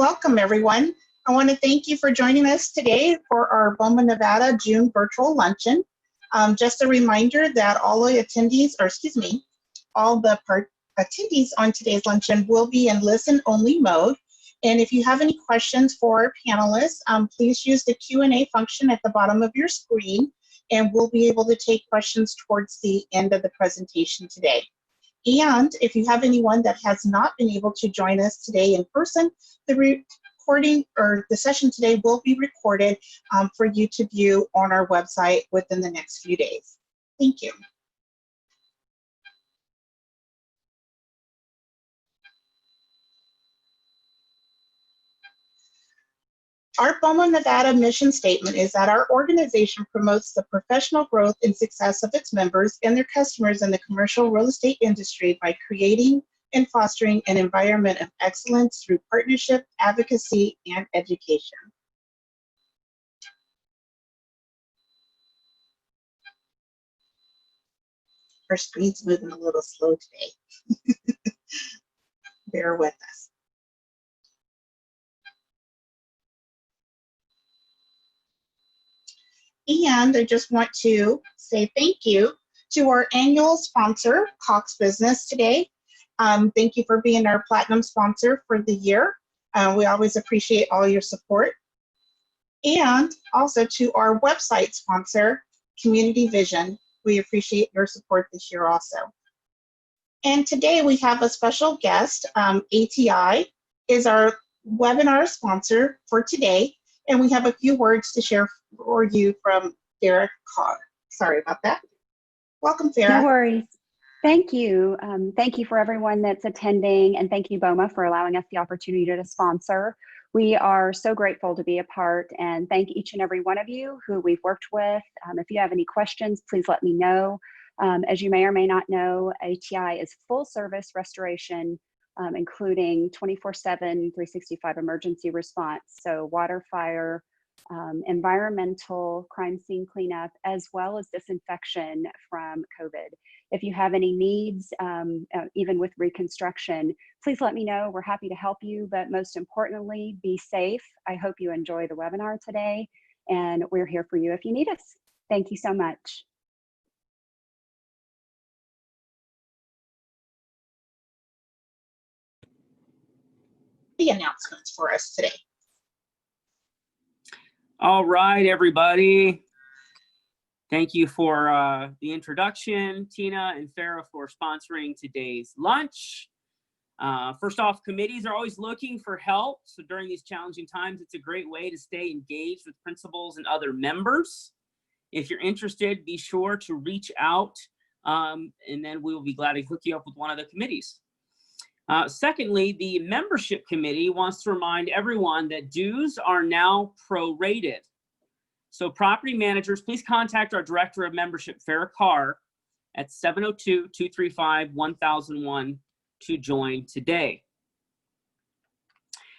Welcome, everyone. I want to thank you for joining us today for our BOMA Nevada June virtual luncheon. Just a reminder that all the attendees, attendees on today's luncheon will be in listen-only mode. And if you have any questions for our panelists, please use the Q&A function at the bottom of your screen, and we'll be able to take questions towards the end of the presentation today. And if you have anyone that has not been able to join us today in person, the recording or the session today will be recorded for you to view on our website within the next few days. Thank you. Our BOMA Nevada mission statement is that our organization promotes the professional growth and success of its members and their customers in the commercial real estate industry by creating and fostering an environment of excellence through partnership, advocacy, and education. Our screen's moving a little slow today. Bear with us. And I just want to say thank you to our annual sponsor, Cox Business today. Thank you for being our platinum sponsor for the year. We always appreciate all your support. And also to our website sponsor, Community Vision. We appreciate your support this year also. And today we have a special guest. ATI is our webinar sponsor for today. And we have a few words to share for you from Farah Carr. Sorry about that. Welcome, Farah. No worries. Thank you. Thank you for everyone that's attending, and thank you, BOMA, for allowing us the opportunity to sponsor. We are so grateful to be a part, and thank each and every one of you who we've worked with. If you have any questions, please let me know. As you may or may not know, ATI is full service restoration, including 24/7, 365 emergency response. So water, fire, environmental, crime scene cleanup, as well as disinfection from COVID. If you have any needs, even with reconstruction, please let me know. We're happy to help you, but most importantly, be safe. I hope you enjoy the webinar today, and we're here for you if you need us. Thank you so much. The announcements for us today. All right, everybody. Thank you for the introduction, Tina and Farah, for sponsoring today's lunch. First off, committees are always looking for help. So during these challenging times, it's a great way to stay engaged with principals and other members. If you're interested, be sure to reach out, and then we will be glad to hook you up with one of the committees. Secondly, the membership committee wants to remind everyone that dues are now prorated. So property managers, please contact our Director of Membership, Farah Carr, at 702-235-1001 to join today.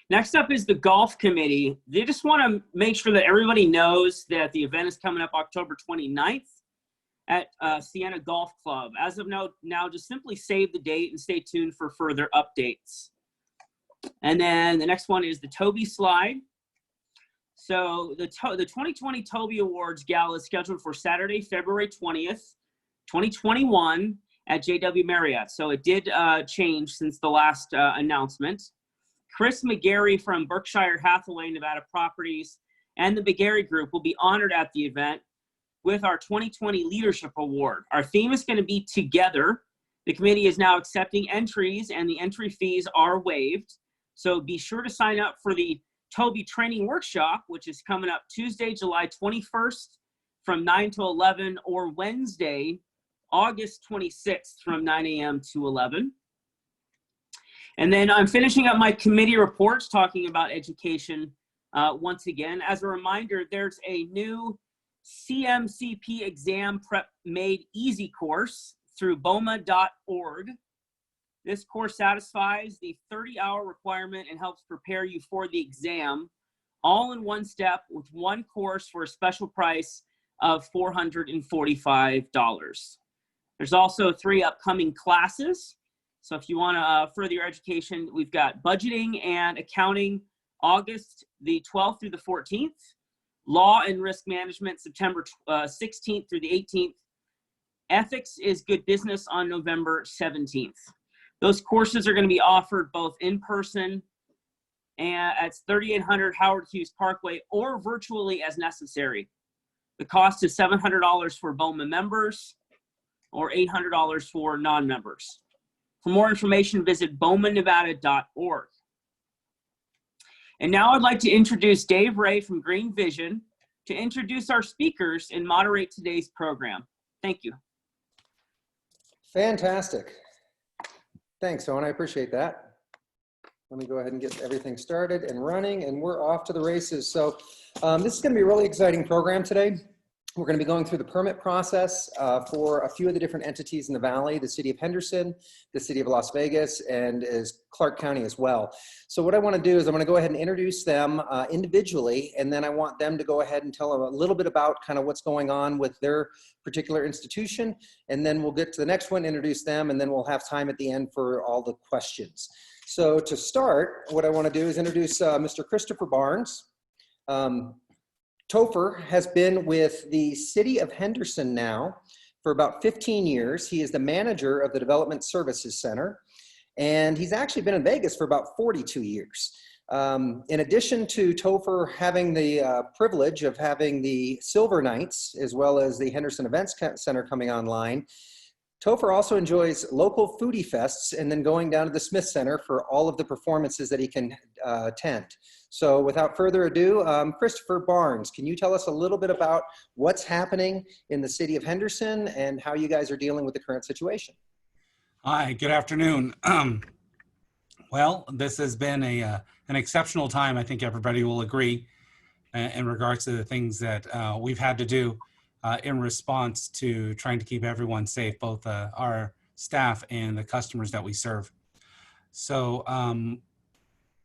Next up is the golf committee. They just want to make sure that everybody knows that the event is coming up October 29th at Sienna Golf Club. As of now, just simply save the date and stay tuned for further updates. And then the next one is the Toby slide. So the 2020 Toby Awards Gala is scheduled for Saturday, February 20th, 2021 at JW Marriott. So it did change since the last announcement. Chris McGarry from Berkshire Hathaway Nevada Properties and the McGarry Group will be honored at the event with our 2020 Leadership Award. Our theme is going to be Together. The committee is now accepting entries and the entry fees are waived. So be sure to sign up for the Toby Training Workshop, which is coming up Tuesday, July 21st from 9 to 11, or Wednesday, August 26th from 9 a.m. to 11. And then I'm finishing up my committee reports talking about education once again. As a reminder, there's a new CMCP exam prep made easy course through boma.org. This course satisfies the 30-hour requirement and helps prepare you for the exam, all in one step with one course for a special price of $445. There's also 3 upcoming classes. So if you want to further your education, we've got budgeting and accounting August the 12th through the 14th. Law and Risk Management, September 16th through the 18th. Ethics is Good Business on November 17th. Those courses are going to be offered both in person and at 3800 Howard Hughes Parkway or virtually as necessary. The cost is $700 for BOMA members or $800 for non-members. For more information, visit bomanevada.org. And now I'd like to introduce Dave Ray from Green Vision to introduce our speakers and moderate today's program. Thank you. Fantastic. Thanks, Owen. I appreciate that. Let me go ahead and get everything started and running, and we're off to the races. So this is going to be a really exciting program today. We're going to be going through the permit process for a few of the different entities in the Valley, the City of Henderson, the City of Las Vegas, and Clark County as well. So what I want to do is I'm going to go ahead and introduce them individually, and then I want them to go ahead and tell them a little bit about kind of what's going on with their particular institution, and then we'll get to the next one, introduce them, and then we'll have time at the end for all the questions. So to start, what I want to do is introduce Mr. Christopher Barnes. Topher has been with the City of Henderson now for about 15 years. He is the manager of the Development Services Center, and he's actually been in Vegas for about 42 years. In addition to Topher having the privilege of having the Silver Nights as well as the Henderson Events Center coming online, Topher also enjoys local foodie fests and then going down to the Smith Center for all of the performances that he can attend. So without further ado, Christopher Barnes, can you tell us a little bit about what's happening in the City of Henderson and how you guys are dealing with the current situation? Hi, good afternoon. Well, this has been an exceptional time. I think everybody will agree in regards to the things that we've had to do in response to trying to keep everyone safe, both our staff and the customers that we serve. So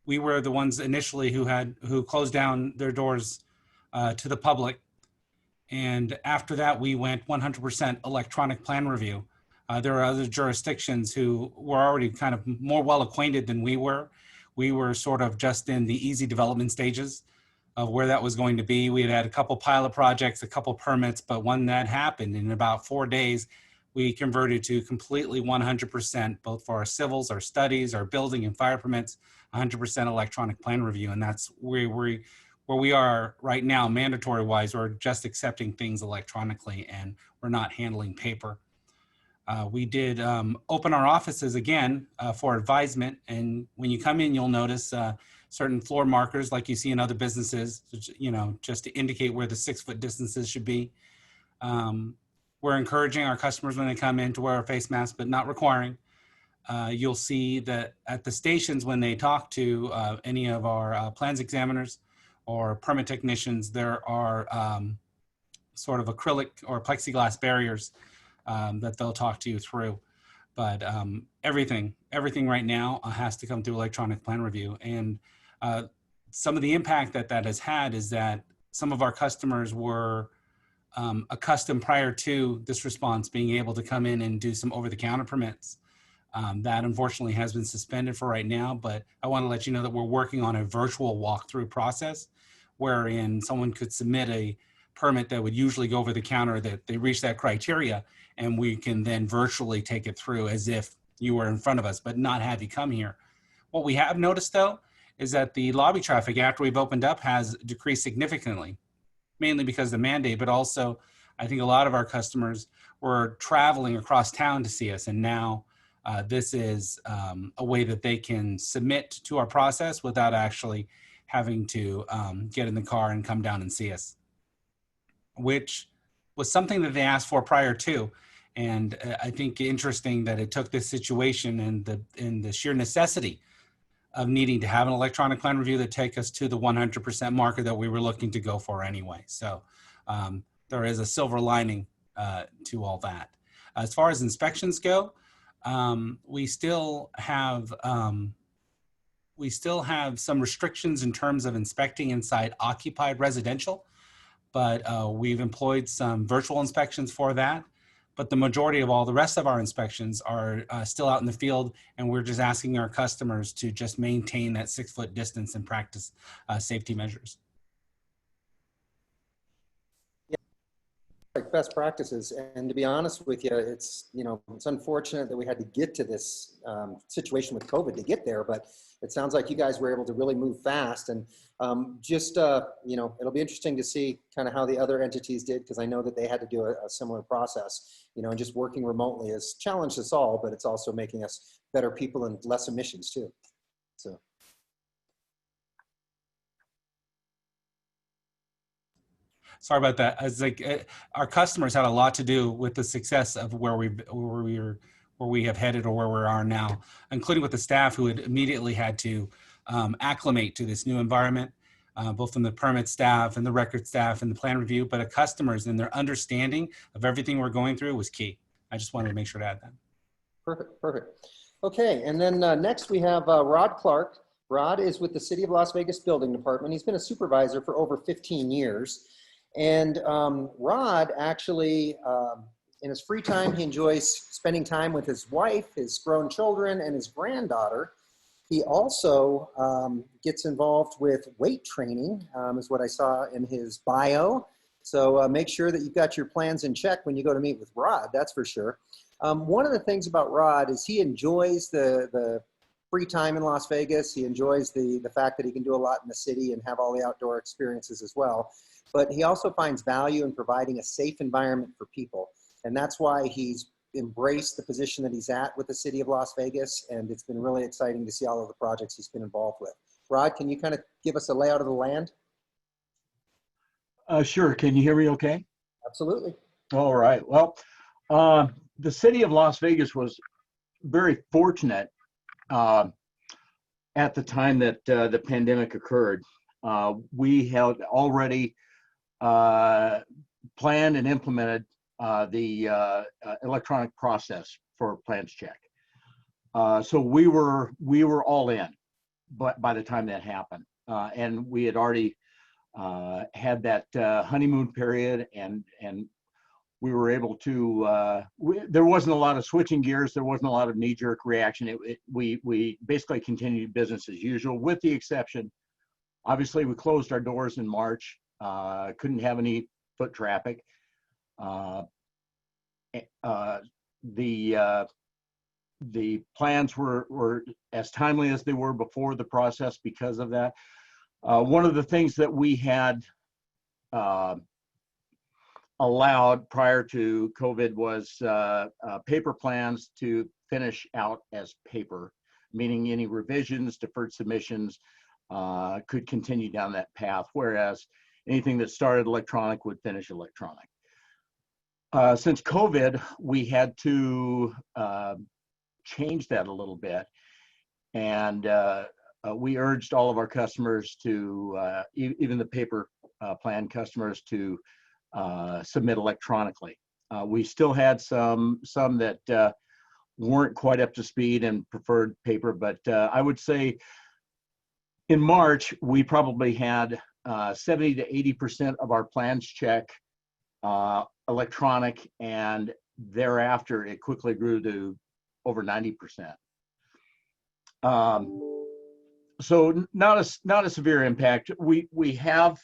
we were the ones initially who closed down their doors to the public. And after that, we went 100% electronic plan review. There are other jurisdictions who were already kind of more well acquainted than we were. We were sort of just in the easy development stages of where that was going to be. We had had a couple pilot projects, a couple permits, but when that happened, in about 4 days, we converted to completely 100%, both for our civils, our studies, our building and fire permits, 100% electronic plan review. And that's where we are right now, mandatory wise. We're just accepting things electronically and we're not handling paper. We did open our offices again for advisement. And when you come in, you'll notice certain floor markers like you see in other businesses, you know, just to indicate where the 6-foot distances should be. We're encouraging our customers when they come in to wear a face mask, but not requiring. You'll see that at the stations when they talk to any of our plans examiners or permit technicians, there are sort of acrylic or plexiglass barriers that they'll talk to you through. But everything right now has to come through electronic plan review. And some of the impact that has had is that some of our customers were accustomed prior to this response being able to come in and do some over-the-counter permits. That unfortunately has been suspended for right now, but I want to let you know that we're working on a virtual walkthrough process wherein someone could submit a permit that would usually go over the counter, that they reach that criteria, and we can then virtually take it through as if you were in front of us, but not have you come here. What we have noticed though, is that the lobby traffic after we've opened up has decreased significantly, mainly because of the mandate, but also I think a lot of our customers were traveling across town to see us. And now this is a way that they can submit to our process without actually having to get in the car and come down and see us, which was something that they asked for prior to. And I think interesting that it took this situation and the sheer necessity of needing to have an electronic plan review that take us to the 100% marker that we were looking to go for anyway. So there is a silver lining to all that. As far as inspections go, we still have some restrictions in terms of inspecting inside occupied residential, but we've employed some virtual inspections for that. but the majority of all the rest of our inspections are still out in the field, and we're just asking our customers to just maintain that 6-foot distance and practice safety measures. Like best practices. And to be honest with you, it's, you know, it's unfortunate that we had to get to this situation with COVID to get there, but it sounds like you guys were able to really move fast. And you know, it'll be interesting to see kind of how the other entities did, because I know that they had to do a similar process, you know, and just working remotely has challenged us all, but it's also making us better people and less emissions too. So. Sorry about that. It's like our customers had a lot to do with the success of where we have headed or where we are now, including with the staff who had immediately had to acclimate to this new environment, both from the permit staff and the record staff and the plan review, but our customers and their understanding of everything we're going through was key. I just wanted to make sure to add that. Perfect, perfect. Okay, and then next we have Rod Clark. Rod is with the City of Las Vegas Building Department. He's been a supervisor for over 15 years. And Rod actually, in his free time, he enjoys spending time with his wife, his grown children, and his granddaughter. He also gets involved with weight training, is what I saw in his bio. So make sure that you've got your plans in check when you go to meet with Rod, that's for sure. One of the things about Rod is he enjoys the free time in Las Vegas. He enjoys the fact that he can do a lot in the city and have all the outdoor experiences as well. But he also finds value in providing a safe environment for people. And that's why he's embraced the position that he's at with the City of Las Vegas. And it's been really exciting to see all of the projects he's been involved with. Rod, can you kind of give us a layout of the land? Sure. Can you hear me okay? Absolutely. All right. Well, the City of Las Vegas was very fortunate at the time that the pandemic occurred. We had already planned and implemented the electronic process for plans check. So we were all in, but by the time that happened, and we had already had that honeymoon period, and we were able to. There wasn't a lot of switching gears. There wasn't a lot of knee-jerk reaction. We basically continued business as usual, with the exception. Obviously, we closed our doors in March. Couldn't have any foot traffic. The plans were as timely as they were before the process because of that. One of the things that we had allowed prior to COVID was paper plans to finish out as paper, meaning any revisions, deferred submissions, could continue down that path, whereas anything that started electronic would finish electronic. Since COVID, we had to change that a little bit, and we urged all of our customers to, even the paper plan customers, to submit electronically. We still had some that weren't quite up to speed and preferred paper, but I would say in March, we probably had 70 to 80% of our plans check electronic, and thereafter it quickly grew to over 90%. So not a severe impact. We have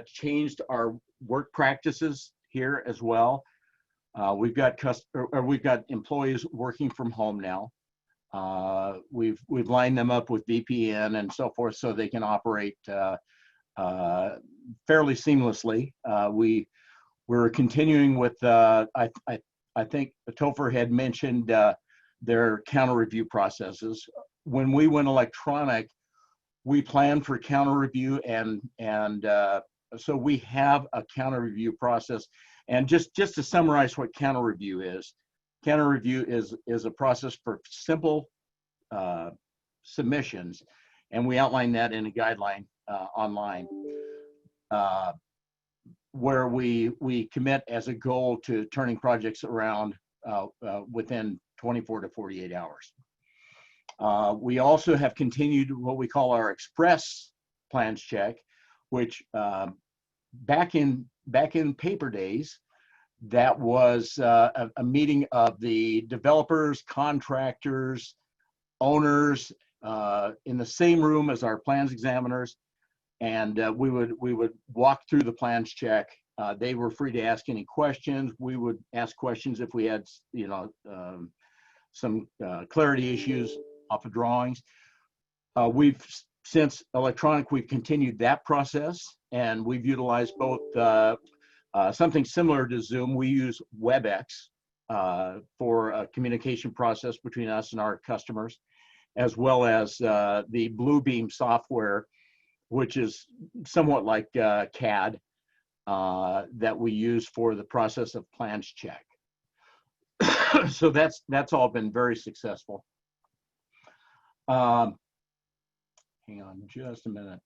changed our work practices here as well. We've got employees working from home now. We've lined them up with VPN and so forth, so they can operate fairly seamlessly. We're continuing with I think Topher had mentioned their counter review processes. When we went electronic, we planned for counter review, and so we have a counter review process. And just to summarize what counter review is a process for simple submissions, and we outline that in a guideline online, where we commit as a goal to turning projects around within 24 to 48 hours. We also have continued what we call our express plans check, which back in paper days, That was a meeting of the developers, contractors, owners in the same room as our plans examiners, and we would walk through the plans check. They were free to ask any questions. We would ask questions if we had, you know, some clarity issues off of drawings. We've since electronic, we've continued that process, and we've utilized both something similar to Zoom. We use WebEx for a communication process between us and our customers, as well as the Bluebeam software, which is somewhat like CAD that we use for the process of plans check. So that's all been very successful. Hang on just a minute.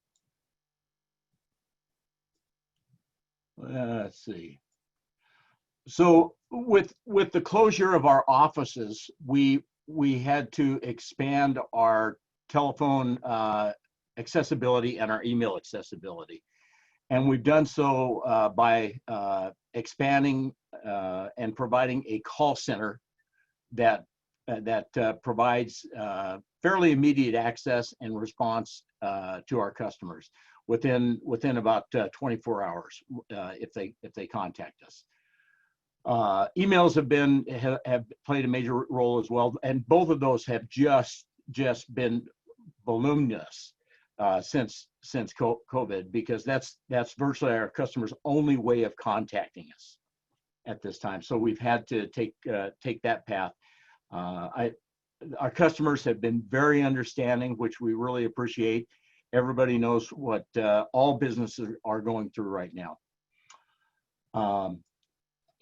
Let's see. So with the closure of our offices, we had to expand our telephone accessibility and our email accessibility. And we've done so by expanding and providing a call center that provides fairly immediate access and response to our customers within about 24 hours if they contact us. Emails have played a major role as well, and both of those have just been voluminous since COVID, because that's virtually our customers' only way of contacting us at this time. So we've had to take that path. Our customers have been very understanding, which we really appreciate. Everybody knows what all businesses are going through right now.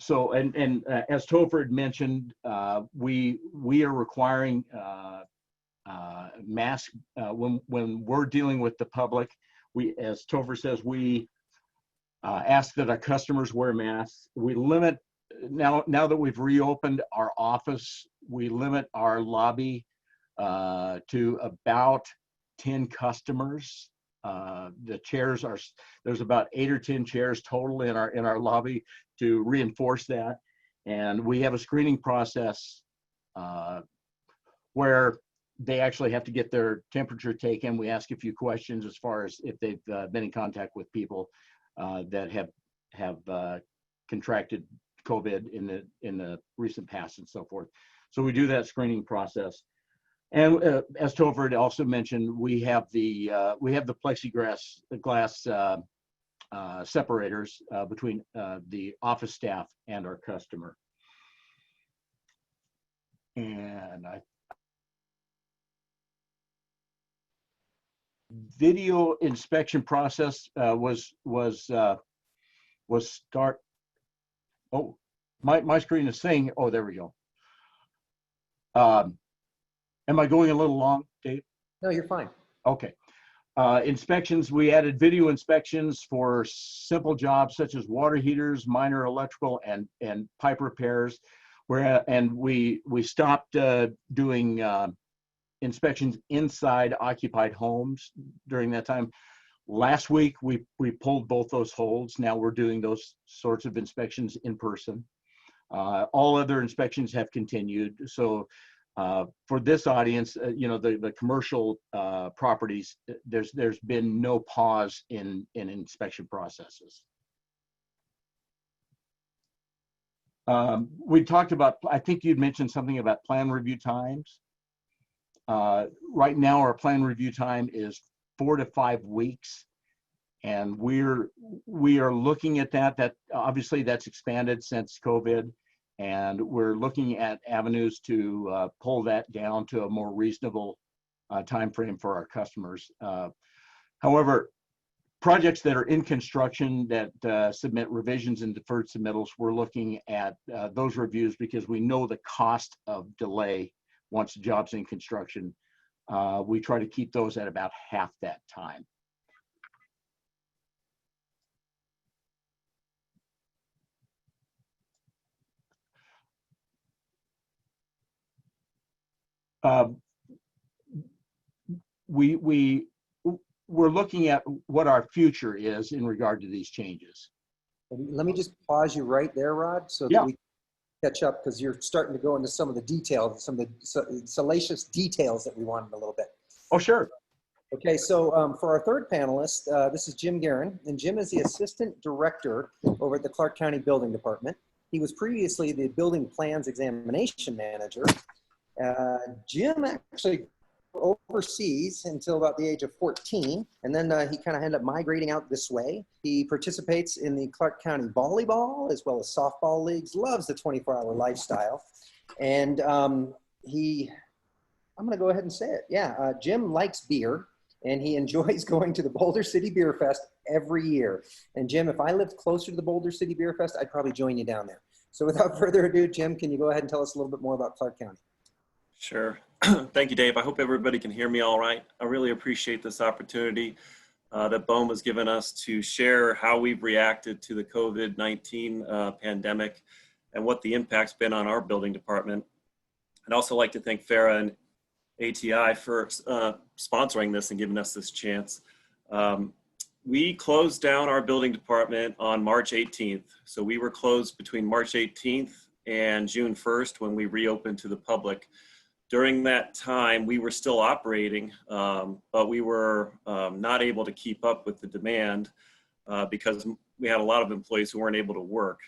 So, and as Topher had mentioned, we are requiring masks when we're dealing with the public. We, as Topher says, we ask that our customers wear masks. We limit, now that we've reopened our office, we limit our lobby to about 10 customers. The chairs are, there's about 8 or 10 chairs total in our lobby to reinforce that. And we have a screening process where they actually have to get their temperature taken. We ask a few questions as far as if they've been in contact with people that have contracted COVID in the recent past and so forth. So we do that screening process. And as Topher had also mentioned, we have the plexiglass separators between the office staff and our customer. And video inspection process was start. Oh, my screen is saying, oh, there we go. Am I going a little long, Dave? No, you're fine. Okay. Inspections, we added video inspections for simple jobs such as water heaters, minor electrical and pipe repairs, and we stopped doing inspections inside occupied homes during that time. Last week, we pulled both those holds. Now we're doing those sorts of inspections in person. All other inspections have continued. So for this audience, the commercial properties, there's been no pause in inspection processes. We talked about, I think you'd mentioned something about plan review times. Right now, our plan review time is 4 to 5 weeks, and we are looking at that. Obviously that's expanded since COVID. And we're looking at avenues to pull that down to a more reasonable time frame for our customers. However, projects that are in construction that submit revisions and deferred submittals, we're looking at those reviews because we know the cost of delay once the job's in construction. We try to keep those at about half that time. We're looking at what our future is in regard to these changes. Let me just pause you right there, Rod, so that Yeah. we catch up, because you're starting to go into some of the details, some of the salacious details that we wanted a little bit. Oh, sure. Okay, so for our third panelist, this is Jim Guerin, and Jim is the Assistant Director over at the Clark County Building Department. He was previously the Building Plans Examination Manager. Jim actually overseas until about the age of 14, and then he kind of ended up migrating out this way. He participates in the Clark County volleyball as well as softball leagues, loves the 24-hour lifestyle, and I'm going to go ahead and say it. Yeah, Jim likes beer, and he enjoys going to the Boulder City Beer Fest every year. And Jim, if I lived closer to the Boulder City Beer Fest, I'd probably join you down there. So without further ado, Jim, can you go ahead and tell us a little bit more about Clark County? Sure. Thank you, Dave. I hope everybody can hear me all right. I really appreciate this opportunity that BOEM has given us to share how we've reacted to the COVID-19 pandemic and what the impact's been on our building department. I'd also like to thank FARA and ATI for sponsoring this and giving us this chance. We closed down our building department on March 18th. So we were closed between March 18th and June 1st when we reopened to the public. During that time, we were still operating, but we were not able to keep up with the demand because we had a lot of employees who weren't able to work.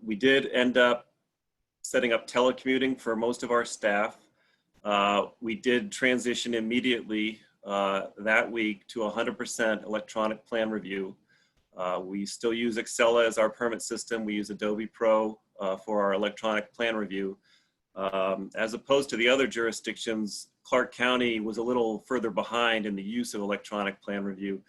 We did end up setting up telecommuting for most of our staff. We did transition immediately that week to 100% electronic plan review. We still use Excella as our permit system. We use Adobe Pro for our electronic plan review. As opposed to the other jurisdictions, Clark County was a little further behind in the use of electronic plan review.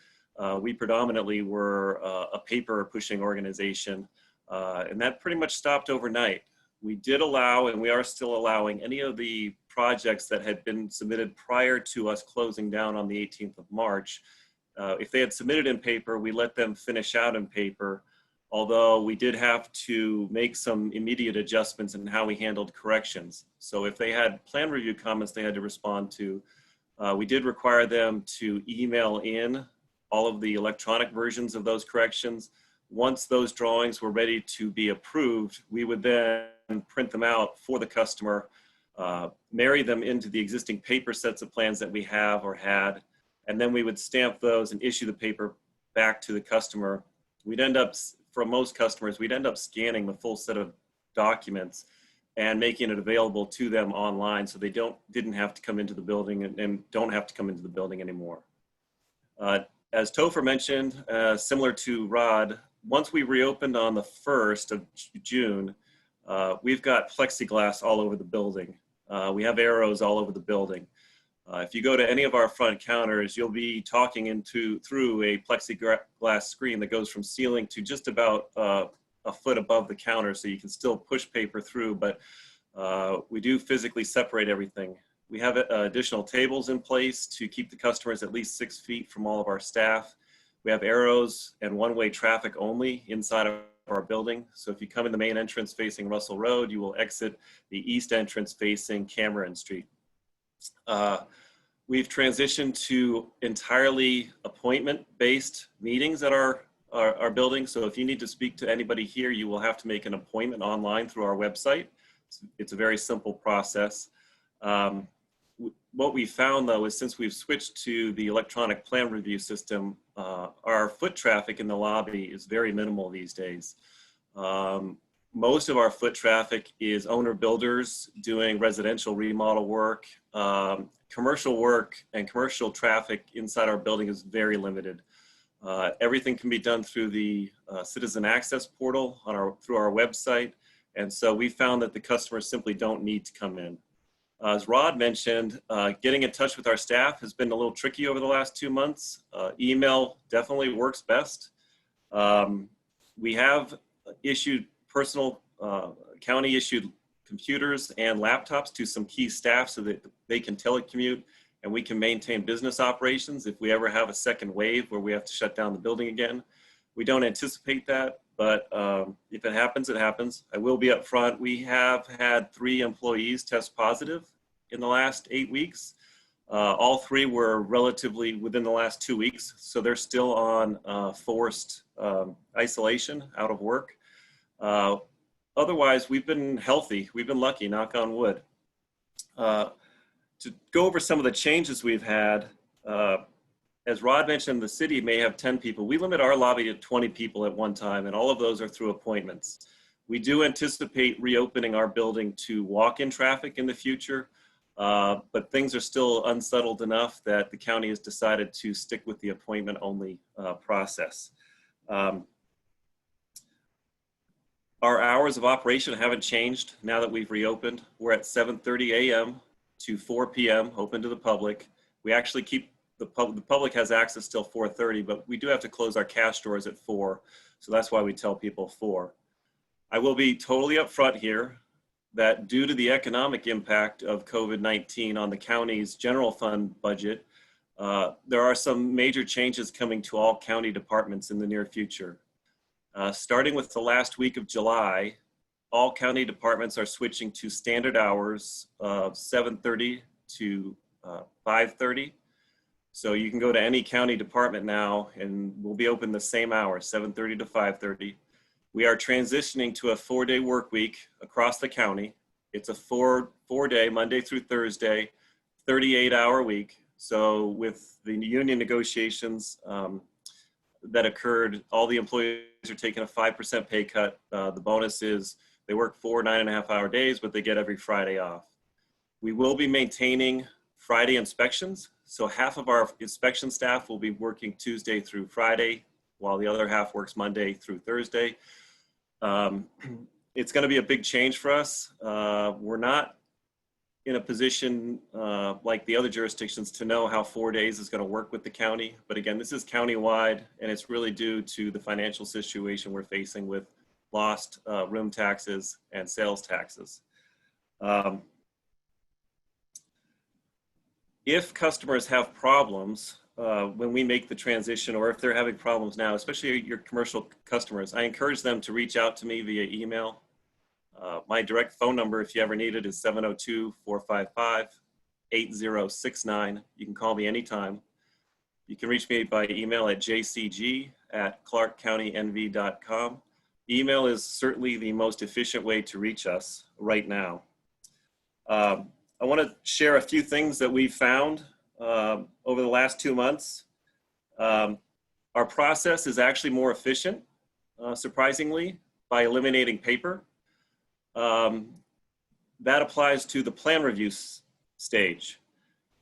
We predominantly were a paper pushing organization, and that pretty much stopped overnight. We did allow, and we are still allowing, any of the projects that had been submitted prior to us closing down on the 18th of March. If they had submitted in paper, we let them finish out in paper, although we did have to make some immediate adjustments in how we handled corrections. So if they had plan review comments they had to respond to, we did require them to email in all of the electronic versions of those corrections. Once those drawings were ready to be approved, we would then print them out for the customer, marry them into the existing paper sets of plans that we have or had, and then we would stamp those and issue the paper back to the customer. We'd end up, for most customers, we'd end up scanning the full set of documents and making it available to them online so they didn't have to come into the building and don't have to come into the building anymore. As Topher mentioned, similar to Rod, once we reopened on the 1st of June, we've got plexiglass all over the building. We have arrows all over the building. If you go to any of our front counters, you'll be talking through a plexiglass screen that goes from ceiling to just about a foot above the counter, so you can still push paper through, but we do physically separate everything. We have additional tables in place to keep the customers at least 6 feet from all of our staff. We have arrows and one-way traffic only inside of our building. So if you come in the main entrance facing Russell Road, you will exit the east entrance facing Cameron Street. We've transitioned to entirely appointment-based meetings at our building. So if you need to speak to anybody here, you will have to make an appointment online through our website. It's a very simple process. What we found, though, is since we've switched to the electronic plan review system, our foot traffic in the lobby is very minimal these days. Most of our foot traffic is owner builders doing residential remodel work. Commercial work and commercial traffic inside our building is very limited. Everything can be done through the citizen access portal through our website. And so we found that the customers simply don't need to come in. As Rod mentioned, getting in touch with our staff has been a little tricky over the last 2 months. Email definitely works best. We have issued personal county issued computers and laptops to some key staff so that they can telecommute and we can maintain business operations if we ever have a second wave where we have to shut down the building again. We don't anticipate that, but if it happens, it happens. I will be up front. We have had 3 employees test positive in the last 8 weeks. All three were relatively within the last 2 weeks, so they're still on forced isolation, out of work. Otherwise, we've been healthy. We've been lucky, knock on wood. To go over some of the changes we've had, as Rod mentioned, the city may have 10 people. We limit our lobby to 20 people at one time, and all of those are through appointments. We do anticipate reopening our building to walk-in traffic in the future, but things are still unsettled enough that the county has decided to stick with the appointment-only process. Our hours of operation haven't changed now that we've reopened. We're at 7:30 a.m. to 4 p.m. open to the public. We actually keep the public has access till 4:30, but we do have to close our cash doors at 4. So that's why we tell people 4. I will be totally upfront here that due to the economic impact of COVID-19 on the county's general fund budget, there are some major changes coming to all county departments in the near future. Starting with the last week of July, all county departments are switching to standard hours of 7:30 to 5:30. So you can go to any county department now and we'll be open the same hours, 7:30 to 5:30. We are transitioning to a 4-day work week across the county. It's a four-day, Monday through Thursday, 38-hour week. So with the union negotiations that occurred, all the employees are taking a 5% pay cut. The bonus is they work 4 9.5-hour days, but they get every Friday off. We will be maintaining Friday inspections. So half of our inspection staff will be working Tuesday through Friday, while the other half works Monday through Thursday. It's going to be a big change for us. We're not in a position like the other jurisdictions to know how 4 days is going to work with the county. But again, this is countywide, and it's really due to the financial situation we're facing with lost room taxes and sales taxes. If customers have problems when we make the transition, or if they're having problems now, especially your commercial customers, I encourage them to reach out to me via email. My direct phone number, if you ever need it, is 702-455-8069. You can call me anytime. You can reach me by email at jcg@clarkcountynv.com. Email is certainly the most efficient way to reach us right now. I want to share a few things that we've found over the last 2 months. Our process is actually more efficient, surprisingly, by eliminating paper. That applies to the plan review stage.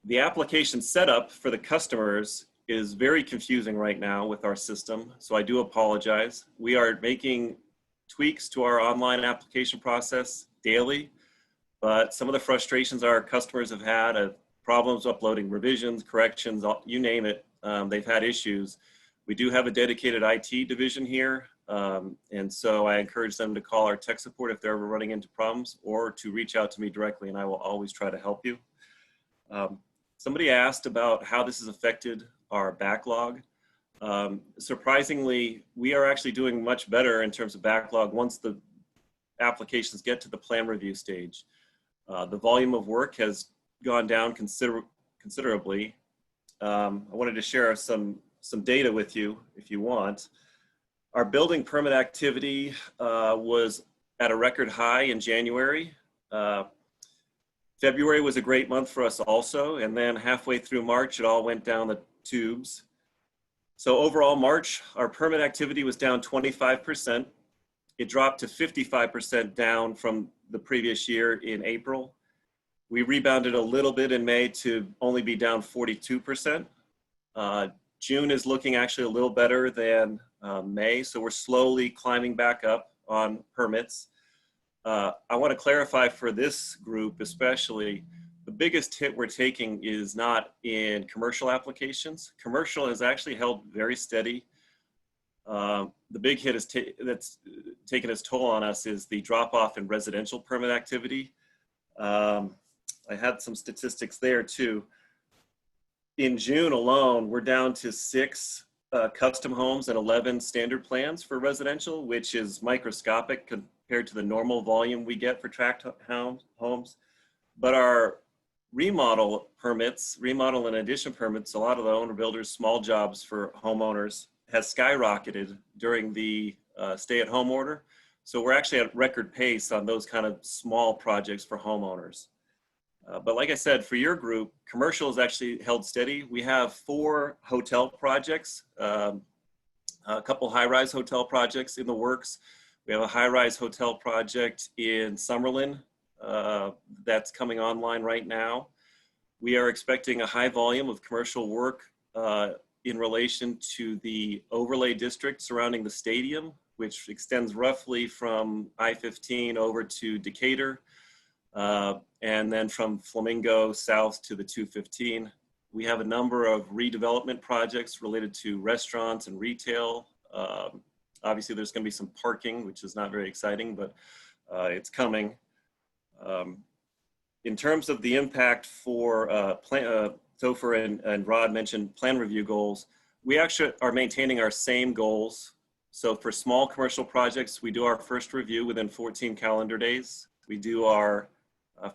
The application setup for the customers is very confusing right now with our system, so I do apologize. We are making tweaks to our online application process daily, but some of the frustrations our customers have had, problems uploading revisions, corrections, you name it, they've had issues. We do have a dedicated IT division here, and so I encourage them to call our tech support if they're ever running into problems, or to reach out to me directly, and I will always try to help you. Somebody asked about how this has affected our backlog. Surprisingly, we are actually doing much better in terms of backlog once the applications get to the plan review stage. The volume of work has gone down considerably. I wanted to share some data with you if you want. Our building permit activity was at a record high in January. February was a great month for us also, and then halfway through March, it all went down the tubes. So overall, March, our permit activity was down 25%. It dropped to 55% down from the previous year in April. We rebounded a little bit in May to only be down 42%. June is looking actually a little better than May, so we're slowly climbing back up on permits. I want to clarify for this group especially, the biggest hit we're taking is not in commercial applications. Commercial has actually held very steady. The big hit that's taken its toll on us is the drop off in residential permit activity. I had some statistics there too. In June alone, we're down to 6 custom homes and 11 standard plans for residential, which is microscopic compared to the normal volume we get for tract homes. But our remodel permits, remodel and addition permits, a lot of the owner builders, small jobs for homeowners has skyrocketed during the stay-at-home order. So we're actually at record pace on those kind of small projects for homeowners. But like I said, for your group, commercial is actually held steady. We have 4 hotel projects, a couple high-rise hotel projects in the works. We have a high-rise hotel project in Summerlin that's coming online right now. We are expecting a high volume of commercial work in relation to the overlay district surrounding the stadium, which extends roughly from I-15 over to Decatur, and then from Flamingo south to the 215. We have a number of redevelopment projects related to restaurants and retail. Obviously, there's going to be some parking, which is not very exciting, but it's coming. In terms of the impact for Topher and Rod mentioned plan review goals, we actually are maintaining our same goals. So for small commercial projects, we do our first review within 14 calendar days. We do our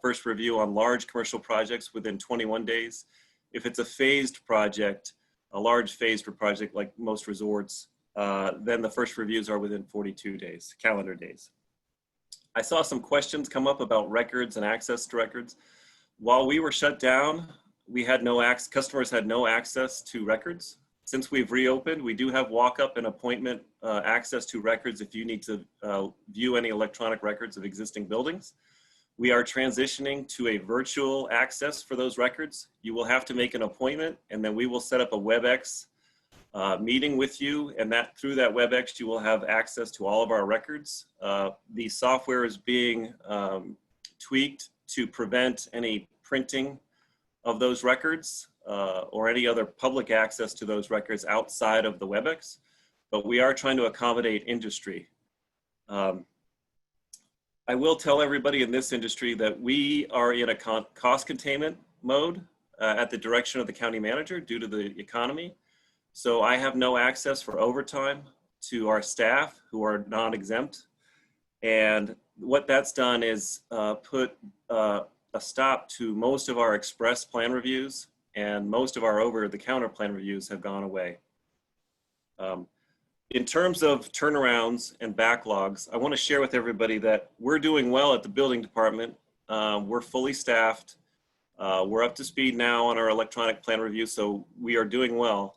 first review on large commercial projects within 21 days. If it's a phased project, a large phased project like most resorts, then the first reviews are within 42 days, calendar days. I saw some questions come up about records and access to records. While we were shut down, we had customers had no access to records. Since we've reopened, we do have walk-up and appointment access to records if you need to view any electronic records of existing buildings. We are transitioning to a virtual access for those records. You will have to make an appointment, and then we will set up a WebEx meeting with you, and through that WebEx, you will have access to all of our records. The software is being tweaked to prevent any printing of those records or any other public access to those records outside of the WebEx, but we are trying to accommodate industry. I will tell everybody in this industry that we are in a cost containment mode at the direction of the county manager due to the economy. So I have no access for overtime to our staff who are non-exempt. And what that's done is put a stop to most of our express plan reviews, and most of our over-the-counter plan reviews have gone away. In terms of turnarounds and backlogs, I want to share with everybody that we're doing well at the building department. We're fully staffed. We're up to speed now on our electronic plan review, so we are doing well.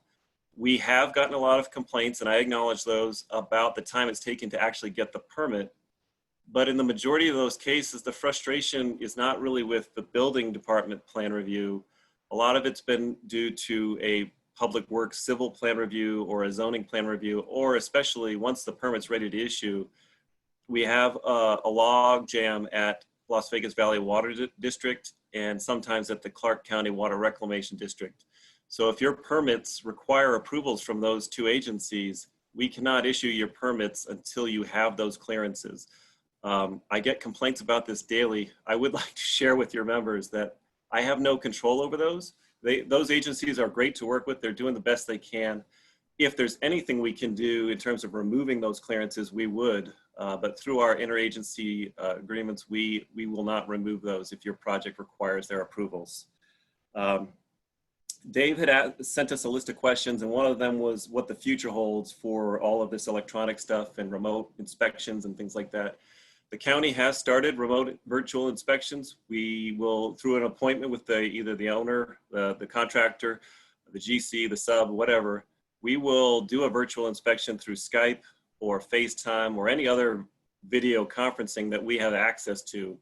We have gotten a lot of complaints, and I acknowledge those, about the time it's taken to actually get the permit. But in the majority of those cases, the frustration is not really with the building department plan review. A lot of it's been due to a public works civil plan review or a zoning plan review, or especially once the permit's ready to issue, we have a log jam at Las Vegas Valley Water District and sometimes at the Clark County Water Reclamation District. So if your permits require approvals from those 2 agencies, we cannot issue your permits until you have those clearances. I get complaints about this daily. I would like to share with your members that I have no control over those. Those agencies are great to work with. They're doing the best they can. If there's anything we can do in terms of removing those clearances, we would. But through our interagency agreements, we will not remove those if your project requires their approvals. Dave had sent us a list of questions, and one of them was what the future holds for all of this electronic stuff and remote inspections and things like that. The county has started remote virtual inspections. We will, through an appointment with either the owner, the contractor, the GC, the sub, whatever, we will do a virtual inspection through Skype or FaceTime or any other video conferencing that we have access to,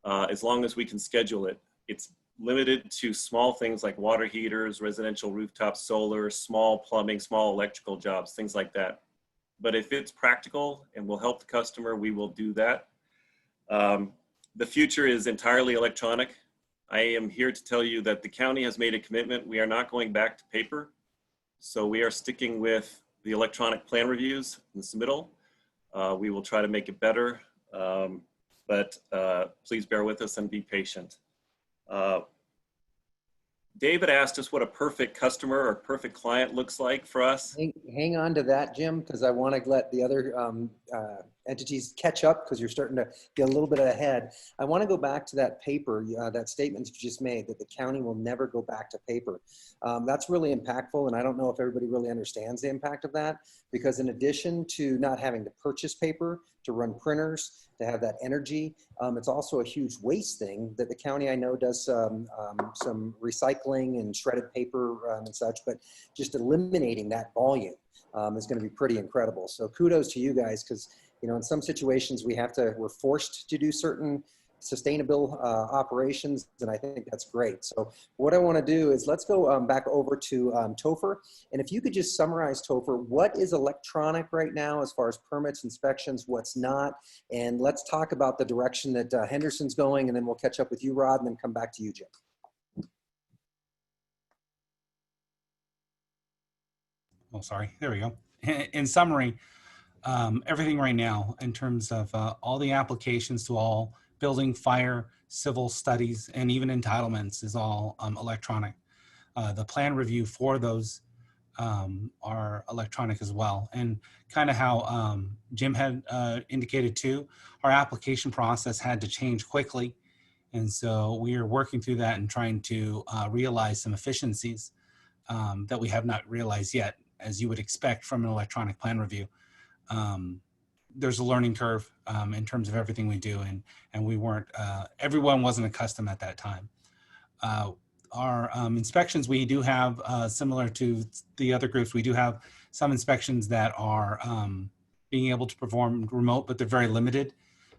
as long as we can schedule it. It's limited to small things like water heaters, residential rooftop solar, small plumbing, small electrical jobs, things like that. But if it's practical and will help the customer, we will do that. The future is entirely electronic. I am here to tell you that the county has made a commitment. We are not going back to paper. So we are sticking with the electronic plan reviews in the submittal. We will try to make it better, but please bear with us and be patient. David asked us what a perfect customer or perfect client looks like for us. Hang on to that, Jim, because I want to let the other entities catch up because you're starting to get a little bit ahead. I want to go back to that paper, that statement you just made, that the county will never go back to paper. That's really impactful, and I don't know if everybody really understands the impact of that, because in addition to not having to purchase paper, to run printers, to have that energy, it's also a huge waste thing that the county, I know, does some recycling and shredded paper and such, but just eliminating that volume is going to be pretty incredible. So kudos to you guys, because in some situations we're forced to do certain sustainable operations, and I think that's great. So what I want to do is let's go back over to Topher, and if you could just summarize, Topher, what is electronic right now as far as permits, inspections, what's not, and let's talk about the direction that Henderson's going, and then we'll catch up with you, Rod, and then come back to you, Jim. Oh, sorry. There we go. In summary, everything right now in terms of all the applications to all building, fire, civil studies, and even entitlements is all electronic. The plan review for those are electronic as well. And kind of how Jim had indicated too, our application process had to change quickly. And so we are working through that and trying to realize some efficiencies that we have not realized yet, as you would expect from an electronic plan review. There's a learning curve in terms of everything we do, and we weren't, everyone wasn't accustomed at that time. Our inspections, we do have, similar to the other groups, we do have some inspections that are being able to perform remote, but they're very limited,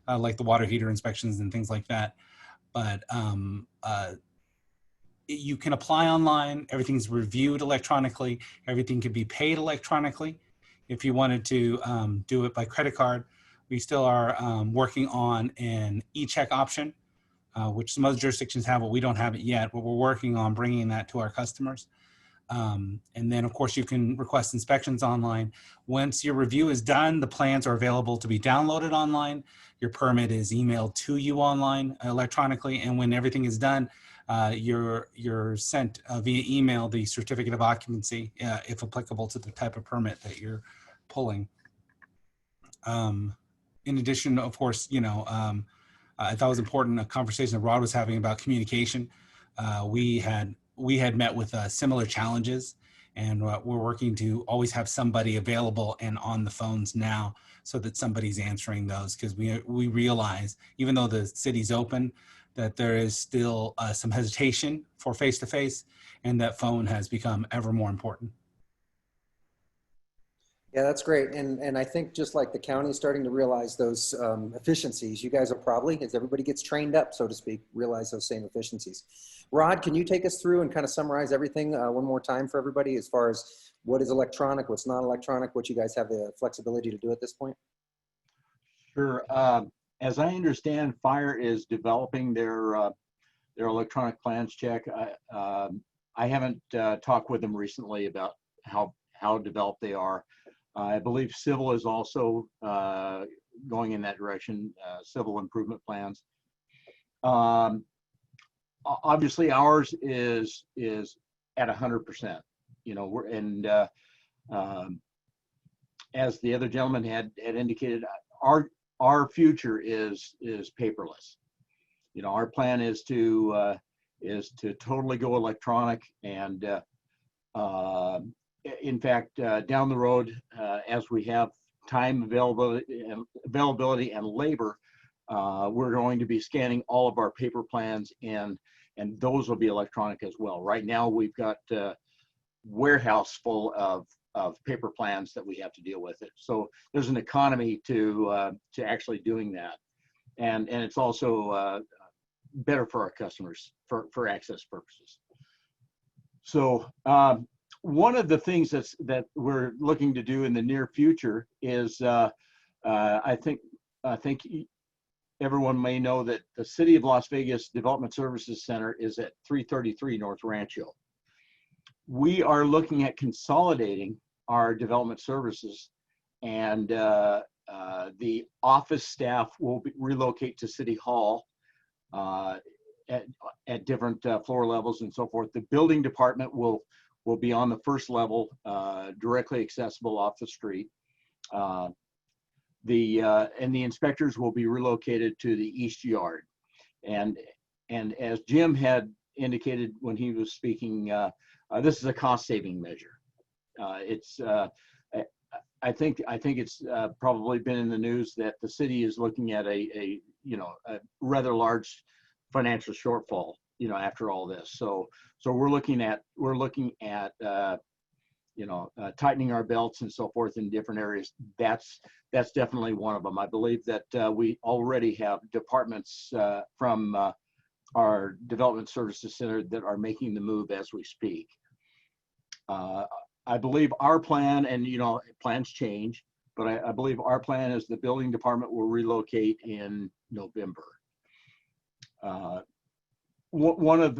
like the water heater inspections and things like that. But you can apply online, everything's reviewed electronically, everything can be paid electronically. If you wanted to do it by credit card, we still are working on an e-check option, which some other jurisdictions have, but we don't have it yet, but we're working on bringing that to our customers. And then of course you can request inspections online. Once your review is done, the plans are available to be downloaded online. Your permit is emailed to you online electronically. And when everything is done, you're sent via email the certificate of occupancy, if applicable to the type of permit that you're pulling. In addition, of course, I thought it was important, a conversation that Rod was having about communication. We had met with similar challenges, and we're working to always have somebody available and on the phones now so that somebody's answering those, because we realize, even though the city's open, that there is still some hesitation for face-to-face, and that phone has become ever more important. Yeah, that's great. And I think just like the county is starting to realize those efficiencies, you guys will probably, as everybody gets trained up, so to speak, realize those same efficiencies. Rod, can you take us through and kind of summarize everything one more time for everybody as far as what is electronic, what's not electronic, what you guys have the flexibility to do at this point? Sure. As I understand, Fire is developing their electronic plans check. I haven't talked with them recently about how developed they are. I believe Civil is also going in that direction, civil improvement plans. Obviously, ours is at 100%. As the other gentleman had indicated, our future is paperless. Our plan is to totally go electronic, and in fact, down the road, as we have time availability and labor, we're going to be scanning all of our paper plans, and those will be electronic as well. Right now, we've got a warehouse full of paper plans that we have to deal with it. So there's an economy to actually doing that, and it's also better for our customers for access purposes. So one of the things that we're looking to do in the near future is I think everyone may know that the City of Las Vegas Development Services Center is at 333 North Rancho. We are looking at consolidating our development services, and the office staff will relocate to City Hall at different floor levels and so forth. The building department will be on the first level, directly accessible off the street. and the inspectors will be relocated to the east yard. And as Jim had indicated when he was speaking, this is a cost-saving measure. I think it's probably been in the news that the city is looking at a rather large financial shortfall, after all this. So we're looking at tightening our belts and so forth in different areas. That's definitely one of them. I believe that we already have departments from our Development Services Center that are making the move as we speak. I believe our plan, and plans change, but I believe our plan is the building department will relocate in November. One of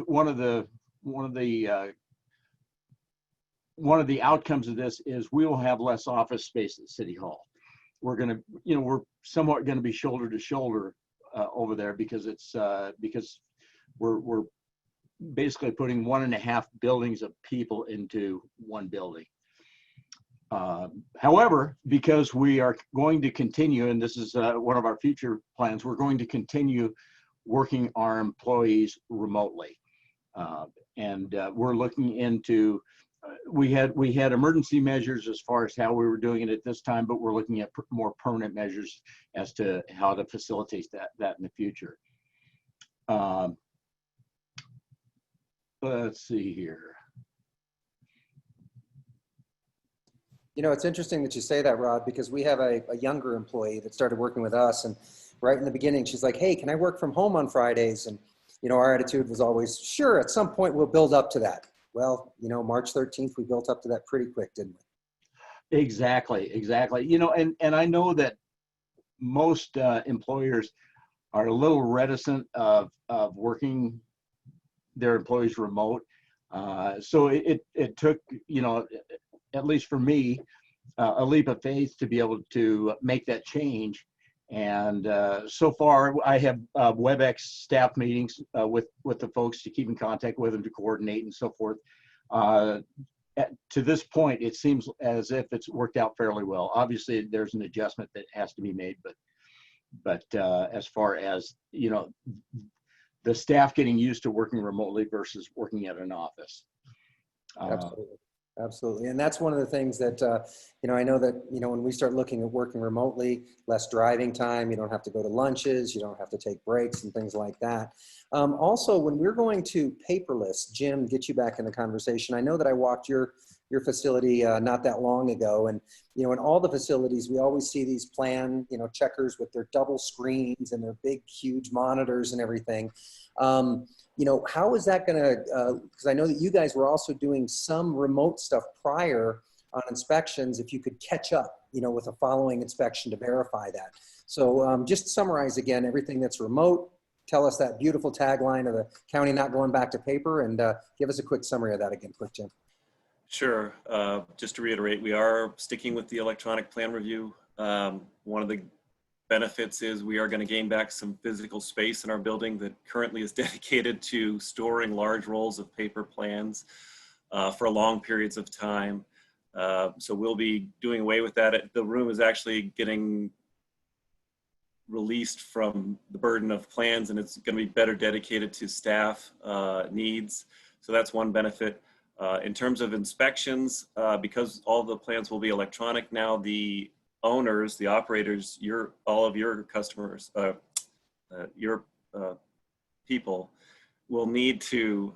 the outcomes of this is we will have less office space at City Hall. We're somewhat going to be shoulder to shoulder over there because we're basically putting 1.5 buildings of people into one building. However, because we are going to continue, and this is one of our future plans, we're going to continue working our employees remotely. And we're looking into, we had emergency measures as far as how we were doing it at this time, but we're looking at more permanent measures as to how to facilitate that in the future. Let's see here. It's interesting that you say that, Rod, because we have a younger employee that started working with us, and right in the beginning, she's like, hey, can I work from home on Fridays? And, our attitude was always, sure, at some point we'll build up to that. Well, March 13th, we built up to that pretty quick, didn't we? Exactly. And I know that most employers are a little reticent of working their employees remote. So it took, at least for me, a leap of faith to be able to make that change. And so far, I have WebEx staff meetings with the folks to keep in contact with them, to coordinate and so forth. To this point, it seems as if it's worked out fairly well. Obviously, there's an adjustment that has to be made, but as far as the staff getting used to working remotely versus working at an office. Absolutely. And that's one of the things that, I know that, when we start looking at working remotely, less driving time, you don't have to go to lunches, you don't have to take breaks and things like that. Also, when we're going to paperless, Jim, get you back in the conversation. I know that I walked your facility not that long ago. And, in all the facilities, we always see these plan, checkers with their double screens and their big, huge monitors and everything. How is that going to, because I know that you guys were also doing some remote stuff prior on inspections, if you could catch up, with a following inspection to verify that. So just summarize again, everything that's remote, tell us that beautiful tagline of the county not going back to paper, and give us a quick summary of that again, quick, Jim. Sure. Just to reiterate, we are sticking with the electronic plan review. One of the benefits is we are going to gain back some physical space in our building that currently is dedicated to storing large rolls of paper plans for long periods of time. So we'll be doing away with that. The room is actually getting released from the burden of plans, and it's going to be better dedicated to staff needs. So that's one benefit. In terms of inspections, because all the plans will be electronic now, the owners, the operators, all of your customers, your people will need to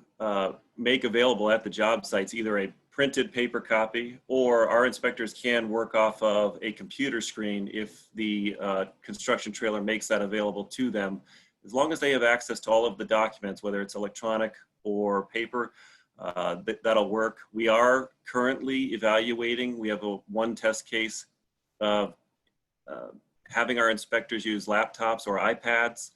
make available at the job sites either a printed paper copy, or our inspectors can work off of a computer screen if the construction trailer makes that available to them. As long as they have access to all of the documents, whether it's electronic or paper, that'll work. We are currently evaluating, we have one test case of having our inspectors use laptops or iPads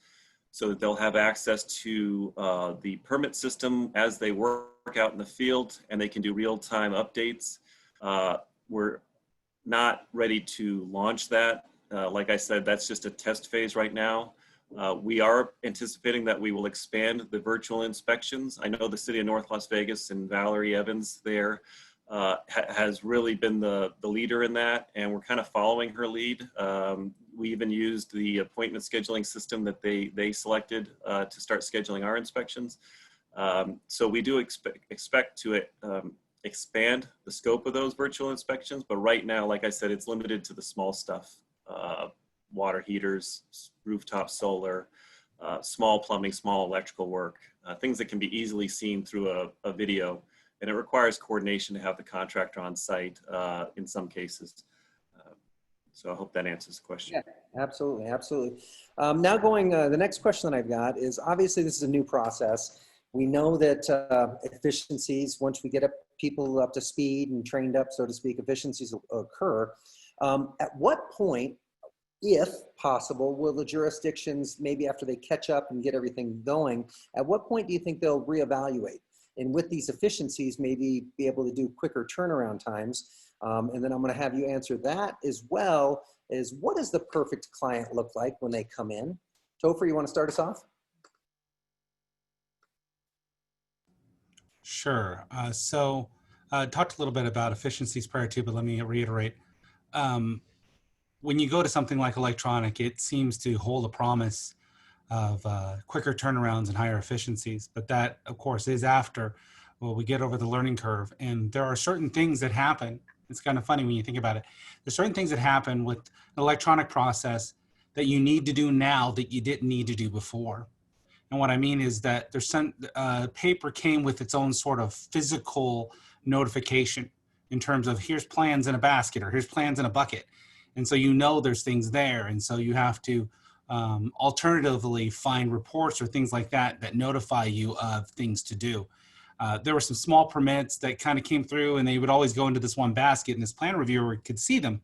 so that they'll have access to the permit system as they work out in the field, and they can do real-time updates. We're not ready to launch that. Like I said, that's just a test phase right now. We are anticipating that we will expand the virtual inspections. I know the city of North Las Vegas and Valerie Evans there has really been the leader in that, and we're kind of following her lead. We even used the appointment scheduling system that they selected to start scheduling our inspections. So we do expect to expand the scope of those virtual inspections, but right now, like I said, it's limited to the small stuff, water heaters, rooftop solar, small plumbing, small electrical work, things that can be easily seen through a video. And it requires coordination to have the contractor on site in some cases. So I hope that answers the question. Yeah, absolutely, absolutely. Now the next question that I've got is, obviously this is a new process. We know that efficiencies, once we get people up to speed and trained up, so to speak, efficiencies will occur. At what point, if possible, will the jurisdictions, maybe after they catch up and get everything going, at what point do you think they'll reevaluate? And with these efficiencies, maybe be able to do quicker turnaround times. And then I'm going to have you answer that, as well as what does the perfect client look like when they come in? Topher, you want to start us off? Sure. So talked a little bit about efficiencies prior to, but let me reiterate. When you go to something like electronic, it seems to hold a promise of quicker turnarounds and higher efficiencies. But that, of course, is after, well, we get over the learning curve. And there are certain things that happen. It's kind of funny when you think about it. There's certain things that happen with an electronic process that you need to do now that you didn't need to do before. And what I mean is that there's some paper came with its own sort of physical notification in terms of here's plans in a basket or here's plans in a bucket. And so you know there's things there. And so you have to alternatively find reports or things like that that notify you of things to do. There were some small permits that kind of came through and they would always go into this one basket and this plan reviewer could see them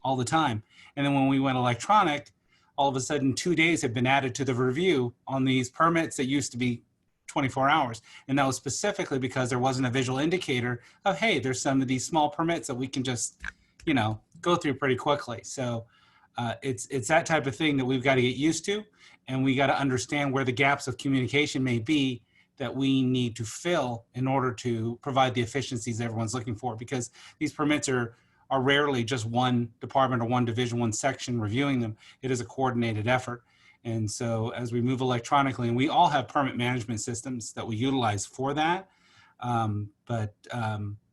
all the time. And then when we went electronic, all of a sudden 2 days have been added to the review on these permits that used to be 24 hours. And that was specifically because there wasn't a visual indicator of, hey, there's some of these small permits that we can just, you know, go through pretty quickly. So it's that type of thing that we've got to get used to. And we got to understand where the gaps of communication may be that we need to fill in order to provide the efficiencies everyone's looking for, because these permits are rarely just one department or one division, one section reviewing them. It is a coordinated effort. And so as we move electronically, and we all have permit management systems that we utilize for that, but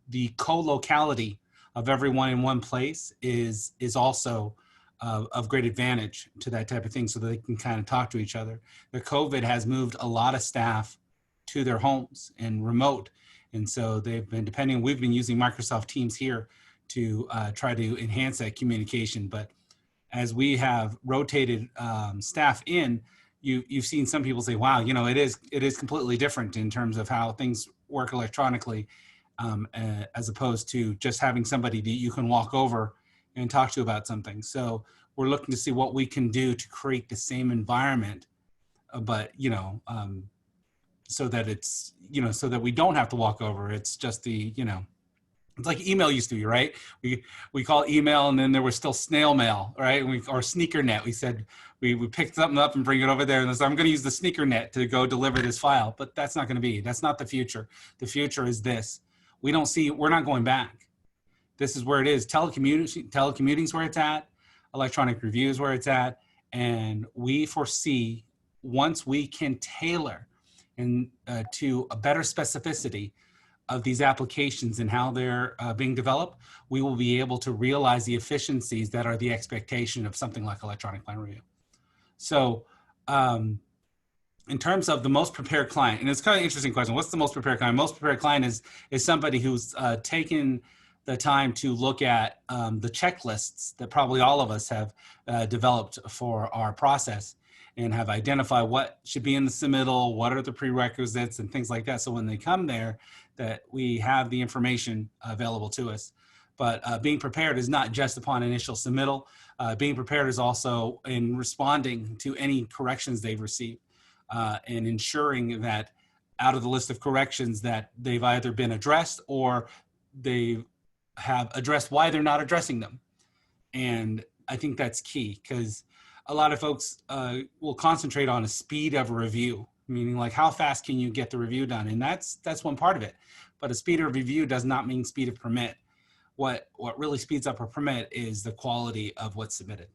the co-locality of everyone in one place is also of great advantage to that type of thing, so that they can kind of talk to each other. The COVID has moved a lot of staff to their homes and remote. And so they've been we've been using Microsoft Teams here to try to enhance that communication. But as we have rotated staff in, you've seen some people say, wow, you know, it is completely different in terms of how things work electronically, as opposed to just having somebody that you can walk over and talk to about something. So we're looking to see what we can do to create the same environment, but, you know, so that it's, you know, so that we don't have to walk over. It's just the, you know, it's like email used to be, right? We call email, and then there was still snail mail, right? Or sneaker net. We said we picked something up and bring it over there, and so I'm going to use the sneaker net to go deliver this file. But that's not going to be. That's not the future. The future is this. We're not going back. This is where it is. Telecommuting's where it's at. Electronic review is where it's at, and we foresee once we can tailor and to a better specificity of these applications and how they're being developed, we will be able to realize the efficiencies that are the expectation of something like electronic plan review. So in terms of the most prepared client, and it's kind of an interesting question, what's the most prepared client? Most prepared client is somebody who's taken the time to look at the checklists that probably all of us have developed for our process, and have identified what should be in the submittal, what are the prerequisites and things like that. So when they come there, that we have the information available to us. But being prepared is not just upon initial submittal. Being prepared is also in responding to any corrections they've received, and ensuring that out of the list of corrections that they've either been addressed or they have addressed why they're not addressing them. And I think that's key, because a lot of folks will concentrate on a speed of review, meaning like how fast can you get the review done? And that's one part of it. But a speed of review does not mean speed of permit. What really speeds up a permit is the quality of what's submitted.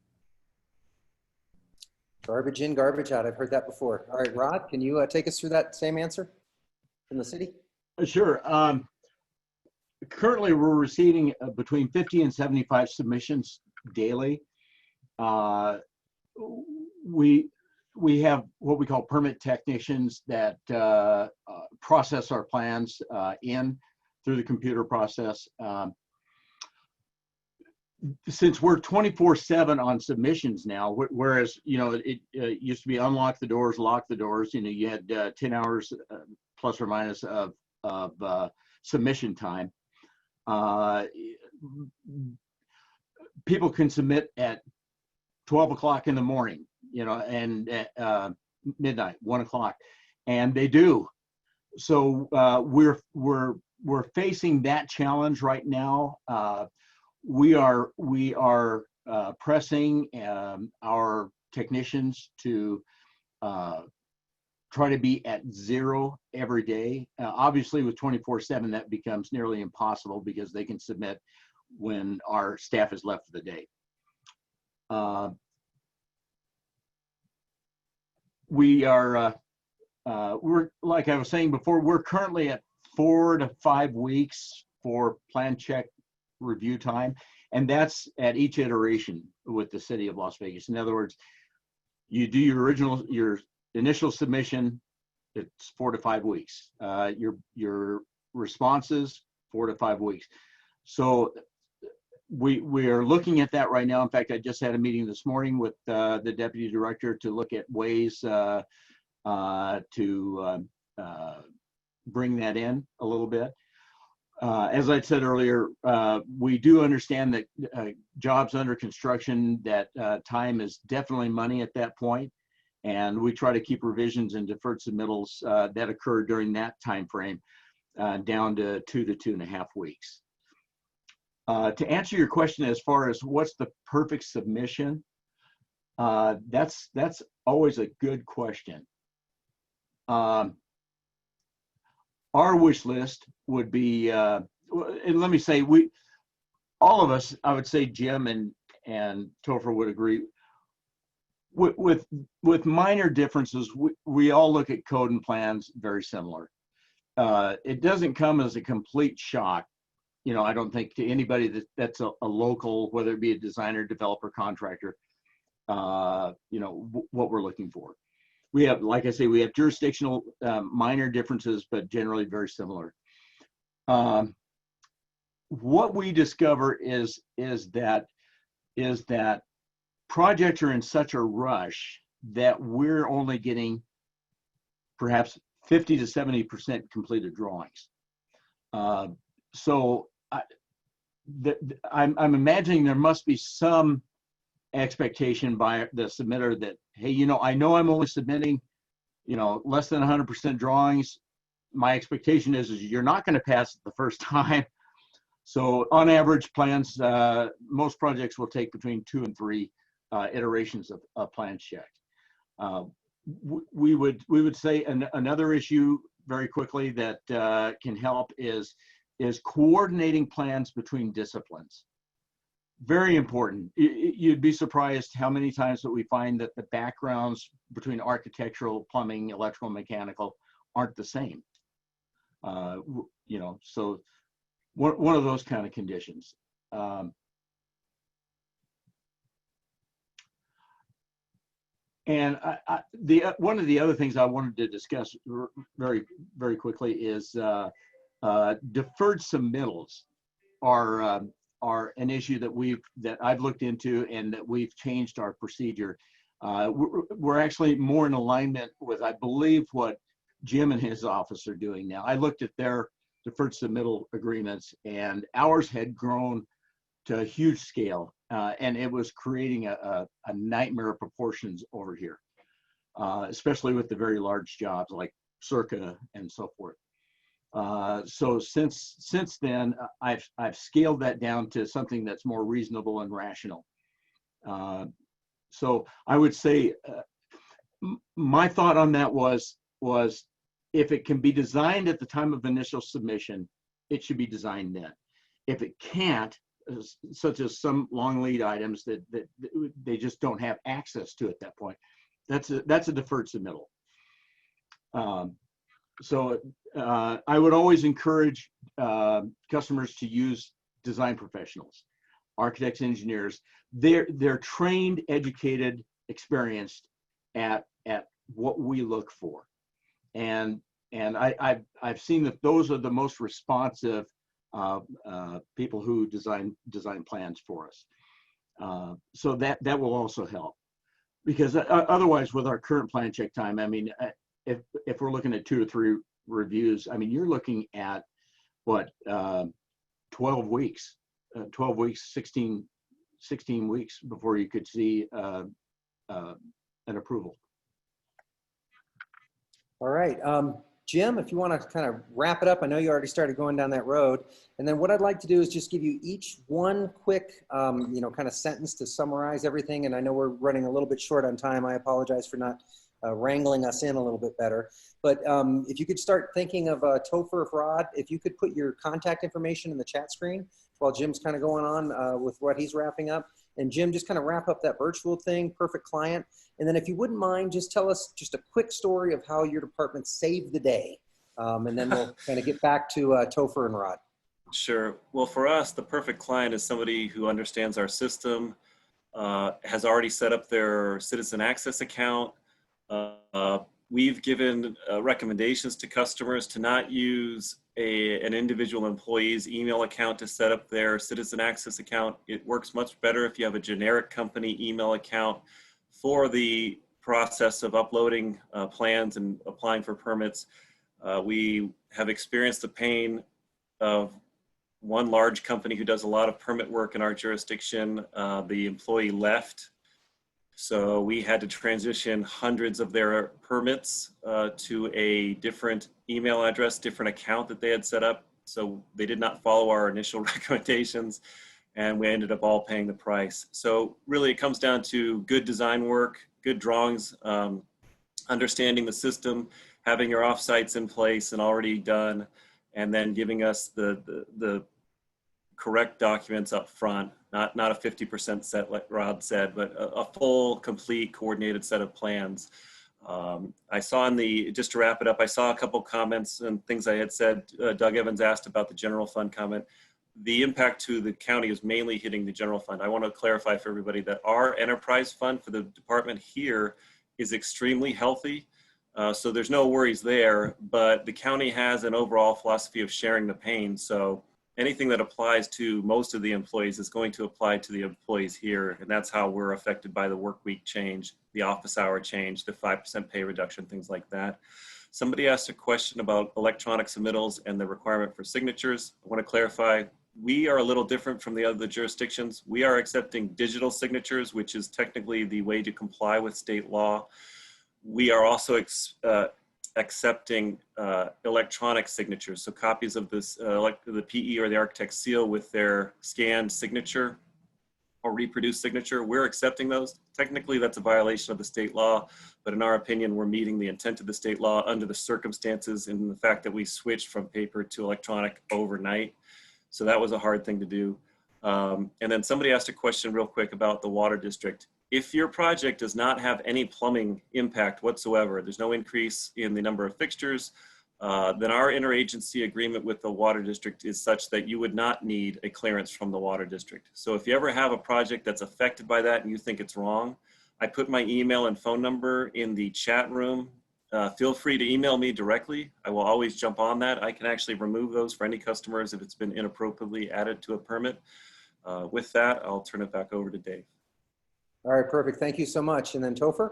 Garbage in, garbage out. I've heard that before. All right, Rod, can you take us through that same answer from the city? Sure. Currently, we're receiving between 50 and 75 submissions daily. We have what we call permit technicians that process our plans through the computer process. Since we're 24/7 on submissions now, whereas it used to be unlock the doors, lock the doors. You had 10 hours plus or minus of submission time. People can submit at 12 o'clock in the morning, and midnight, 1 o'clock, and they do. So we're facing that challenge right now. We are pressing our technicians to try to be at 0 every day. Obviously, with 24/7, that becomes nearly impossible because they can submit when our staff is left for the day. We're, like I was saying before, we're currently at 4 to 5 weeks for plan check review time, and that's at each iteration with the city of Las Vegas. In other words, you do your initial submission, it's 4 to 5 weeks. Your responses, 4 to 5 weeks. So we are looking at that right now. In fact, I just had a meeting this morning with the deputy director to look at ways to bring that in a little bit. As I said earlier, we do understand that jobs under construction, that time is definitely money at that point, and we try to keep revisions and deferred submittals that occur during that time frame down to 2 to 2.5 weeks. To answer your question as far as what's the perfect submission, that's always a good question. Our wish list would be, and let me say, all of us, I would say Jim and Topher would agree, with minor differences, we all look at code and plans very similar. It doesn't come as a complete shock, I don't think, to anybody that's a local, whether it be a designer, developer, contractor, what we're looking for. We have, like I say, we have jurisdictional minor differences, but generally very similar. What we discover is that projects are in such a rush that we're only getting perhaps 50 to 70% completed drawings. So I'm imagining there must be some expectation by the submitter that, hey, I know I'm only submitting, less than 100% drawings. My expectation is you're not going to pass it the first time. So on average, plans, most projects will take between 2 and 3 iterations of plan check. We would say another issue very quickly that can help is coordinating plans between disciplines. Very important. You'd be surprised how many times that we find that the backgrounds between architectural, plumbing, electrical, mechanical aren't the same. So one of those kind of conditions. And one of the other things I wanted to discuss very, very quickly is deferred submittals are an issue that I've looked into and that we've changed our procedure. We're actually more in alignment with, I believe, what Jim and his office are doing now. I looked at their deferred submittal agreements, and ours had grown to a huge scale, and it was creating a nightmare of proportions over here, especially with the very large jobs like Circa and so forth. So since then, I've scaled that down to something that's more reasonable and rational. So I would say my thought on that was if it can be designed at the time of initial submission, it should be designed then. If it can't, such as some long lead items that they just don't have access to at that point, That's a deferred submittal. So I would always encourage customers to use design professionals, architects, engineers. They're trained, educated, experienced at what we look for, and I've seen that those are the most responsive people who design plans for us. So that will also help, because otherwise, with our current plan check time, I mean, if we're looking at 2 to 3 reviews, I mean, you're looking at what, 12 weeks, 16 weeks before you could see an approval. All right, Jim, if you want to kind of wrap it up, I know you already started going down that road. And then what I'd like to do is just give you each one quick, kind of sentence to summarize everything. And I know we're running a little bit short on time. I apologize for not wrangling us in a little bit better. But if you could start thinking of Topher, Rod, if you could put your contact information in the chat screen while Jim's kind of going on with what he's wrapping up. And Jim, just kind of wrap up that virtual thing, Perfect Client. And then if you wouldn't mind, just tell us just a quick story of how your department saved the day. And then we'll kind of get back to Topher and Rod. Sure. Well, for us, the perfect client is somebody who understands our system, has already set up their citizen access account. We've given recommendations to customers to not use an individual employee's email account to set up their citizen access account. It works much better if you have a generic company email account for the process of uploading plans and applying for permits. We have experienced the pain of one large company who does a lot of permit work in our jurisdiction. The employee left, so we had to transition hundreds of their permits to a different email address, different account that they had set up. So they did not follow our initial recommendations, and we ended up all paying the price. So really it comes down to good design work, good drawings, understanding the system, having your offsites in place and already done, and then giving us the correct documents up front, not a 50% set like Rod said, but a full, complete, coordinated set of plans. I saw just to wrap it up, I saw a couple comments and things I had said. Doug Evans asked about the general fund comment. The impact to the county is mainly hitting the general fund. I want to clarify for everybody that our enterprise fund for the department here is extremely healthy. So there's no worries there, but the county has an overall philosophy of sharing the pain. So anything that applies to most of the employees is going to apply to the employees here. And that's how we're affected by the work week change, the office hour change, the 5% pay reduction, things like that. Somebody asked a question about electronic submittals and the requirement for signatures. I want to clarify, we are a little different from the other jurisdictions. We are accepting digital signatures, which is technically the way to comply with state law. We are also accepting electronic signatures, so copies of this, like the PE or the architect's seal with their scanned signature or reproduced signature. We're accepting those. Technically, that's a violation of the state law, but in our opinion, we're meeting the intent of the state law under the circumstances and the fact that we switched from paper to electronic overnight. So that was a hard thing to do. And then somebody asked a question real quick about the water district. If your project does not have any plumbing impact whatsoever, there's no increase in the number of fixtures, then our interagency agreement with the water district is such that you would not need a clearance from the water district. So if you ever have a project that's affected by that and you think it's wrong, I put my email and phone number in the chat room. Feel free to email me directly. I will always jump on that. I can actually remove those for any customers if it's been inappropriately added to a permit. With that, I'll turn it back over to Dave. All right, perfect. Thank you so much. And then Topher?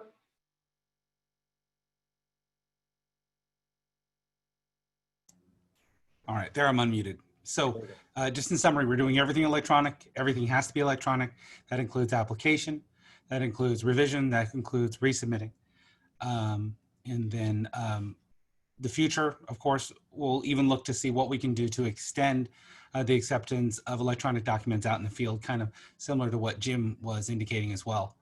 All right, there I'm unmuted. So just in summary, we're doing everything electronic. Everything has to be electronic. That includes application, that includes revision, that includes resubmitting. And then the future, of course, we'll even look to see what we can do to extend the acceptance of electronic documents out in the field, kind of similar to what Jim was indicating as well.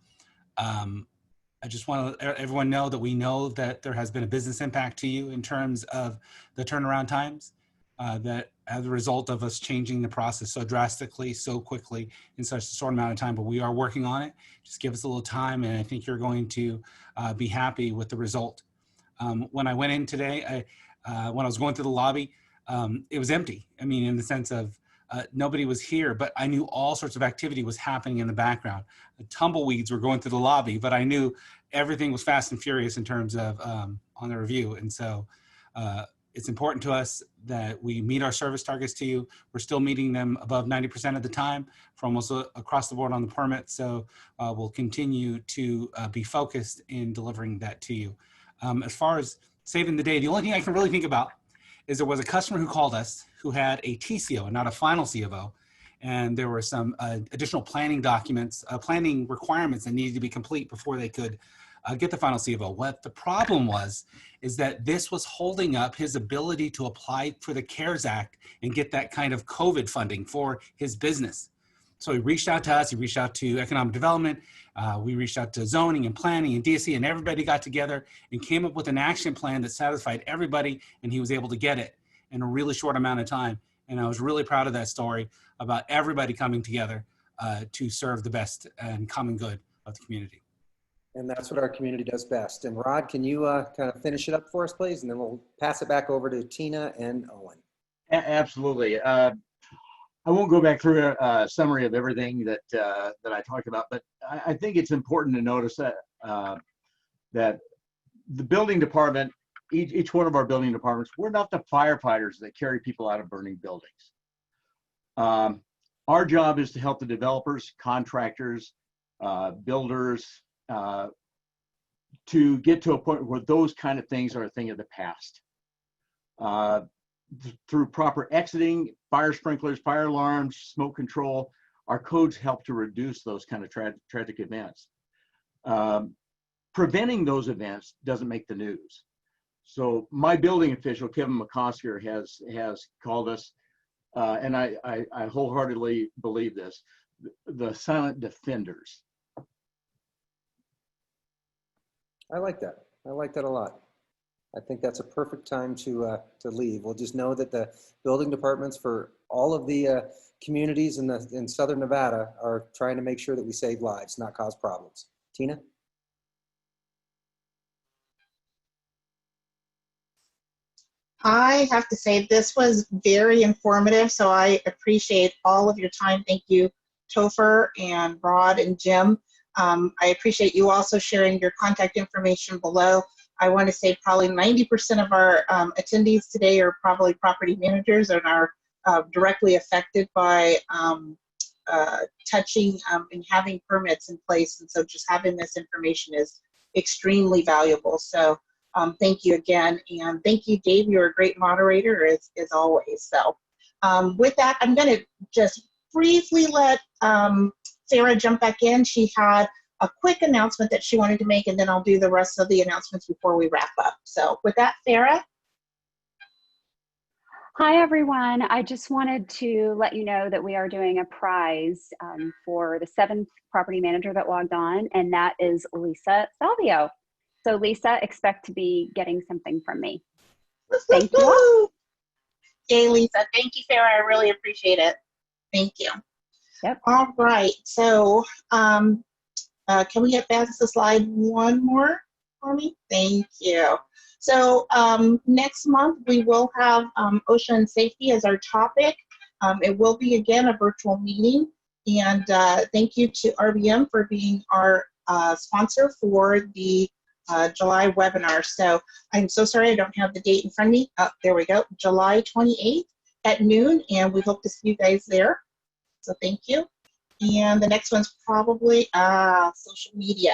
I just want to let everyone know that we know that there has been a business impact to you in terms of the turnaround times. that as a result of us changing the process so drastically, so quickly in such a short amount of time, but we are working on it. Just give us a little time, and I think you're going to be happy with the result. When I went in today, when I was going through the lobby, it was empty. I mean, in the sense of nobody was here, but I knew all sorts of activity was happening in the background. The tumbleweeds were going through the lobby, but I knew everything was fast and furious in terms of on the review. And so it's important to us that we meet our service targets to you. We're still meeting them above 90% of the time for almost across the board on the permit. So we'll continue to be focused in delivering that to you. As far as saving the day, the only thing I can really think about is there was a customer who called us who had a TCO and not a final C of O. And there were some additional planning documents, planning requirements that needed to be complete before they could get the final C of O. What the problem was is that this was holding up his ability to apply for the CARES Act and get that kind of COVID funding for his business. So he reached out to us, he reached out to economic development, we reached out to zoning and planning and DSC, and everybody got together and came up with an action plan that satisfied everybody, and he was able to get it in a really short amount of time. And I was really proud of that story about everybody coming together to serve the best and common good of the community. And that's what our community does best. And Rod, can you kind of finish it up for us, please? And then we'll pass it back over to Tina and Owen. Absolutely. I won't go back through a summary of everything that I talked about, but I think it's important to notice that that the building department, each one of our building departments, we're not the firefighters that carry people out of burning buildings. Our job is to help the developers, contractors, builders, to get to a point where those kind of things are a thing of the past. Through proper exiting, fire sprinklers, fire alarms, smoke control, our codes help to reduce those kind of tragic events. Preventing those events doesn't make the news. So my building official, Kevin McCosker, has called us, and I wholeheartedly believe this, the silent defenders. I like that. I like that a lot. I think that's a perfect time to leave. We'll just know that the building departments for all of the communities in Southern Nevada are trying to make sure that we save lives, not cause problems. Tina? I have to say this was very informative, so I appreciate all of your time. Thank you, Topher and Rod and Jim. I appreciate you also sharing your contact information below. I want to say probably 90% of our attendees today are probably property managers and are directly affected by touching and having permits in place. And so just having this information is extremely valuable. So thank you again. And thank you, Dave. You're a great moderator as always. So with that, I'm going to just briefly let Sarah jump back in. She had a quick announcement that she wanted to make, and then I'll do the rest of the announcements before we wrap up. So with that, Sarah. Hi, everyone. I just wanted to let you know that we are doing a prize for the 7th property manager that logged on, and that is Lisa Salvio. So Lisa, expect to be getting something from me. Thank you all. Hey, Lisa. Thank you, Sarah. I really appreciate it. Thank you. Yep. All right. So can we get back to the slide one more for me? Thank you. So next month, we will have ocean safety as our topic. It will be, again, a virtual meeting. And thank you to RBM for being our sponsor for the July webinar. So I'm so sorry I don't have the date in front of me. Oh, there we go. July 28th at noon. And we hope to see you guys there. So thank you. And the next one's probably social media.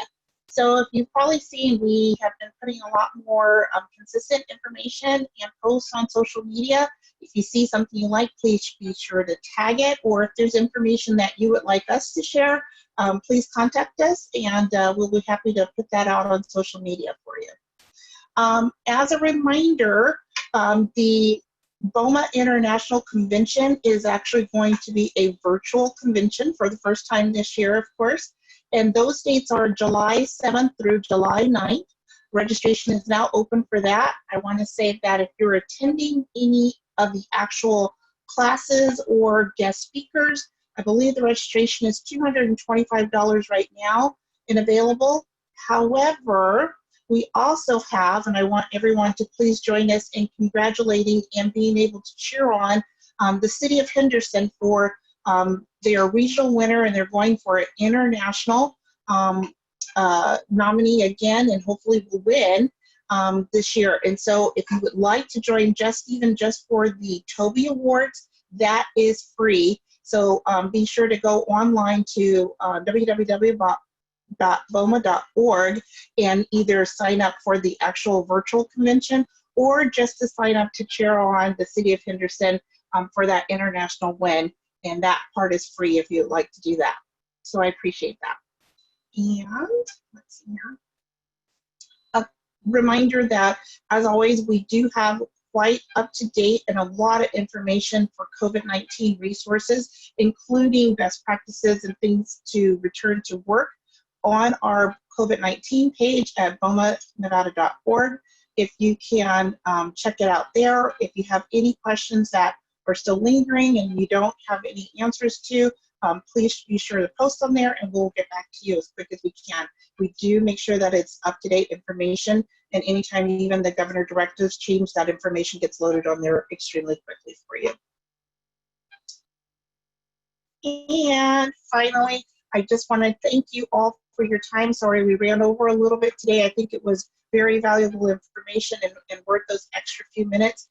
So if you've probably seen, we have been putting a lot more consistent information and posts on social media. If you see something you like, please be sure to tag it. Or if there's information that you would like us to share, please contact us, and we'll be happy to put that out on social media for you. As a reminder, the BOMA International Convention is actually going to be a virtual convention for the first time this year, of course. And those dates are July 7th through July 9th. Registration is now open for that. I want to say that if you're attending any of the actual classes or guest speakers. I believe the registration is $225 right now and available. However, we also have, and I want everyone to please join us in congratulating and being able to cheer on the City of Henderson for their regional winner, and they're going for an international nominee again, and hopefully will win this year. And so if you would like to join just for the Toby Awards, that is free. So be sure to go online to www.boma.org and either sign up for the actual virtual convention or just to sign up to cheer on the City of Henderson for that international win. And that part is free if you'd like to do that. So I appreciate that. And let's see here. A reminder that, as always, we do have quite up to date and a lot of information for COVID-19 resources, including best practices and things to return to work on our COVID-19 page at bomanevada.org. If you can check it out there. If you have any questions that are still lingering and you don't have any answers to, please be sure to post them there and we'll get back to you as quick as we can. We do make sure that it's up-to-date information, and anytime even the governor directives change, that information gets loaded on there extremely quickly for you. And finally, I just want to thank you all for your time. Sorry we ran over a little bit today. I think it was very valuable information and worth those extra few minutes.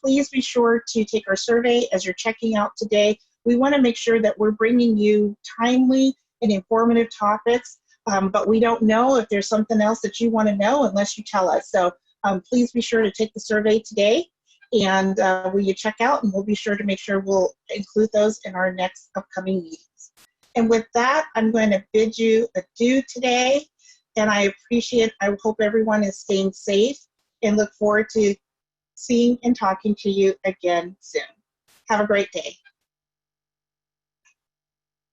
Please be sure to take our survey as you're checking out today. We want to make sure that we're bringing you timely and informative topics, but we don't know if there's something else that you want to know unless you tell us. So please be sure to take the survey today, and when you check out, and we'll be sure to make sure we'll include those in our next upcoming meetings. And with that, I'm going to bid you adieu today, and I hope everyone is staying safe and look forward to seeing and talking to you again soon. Have a great day.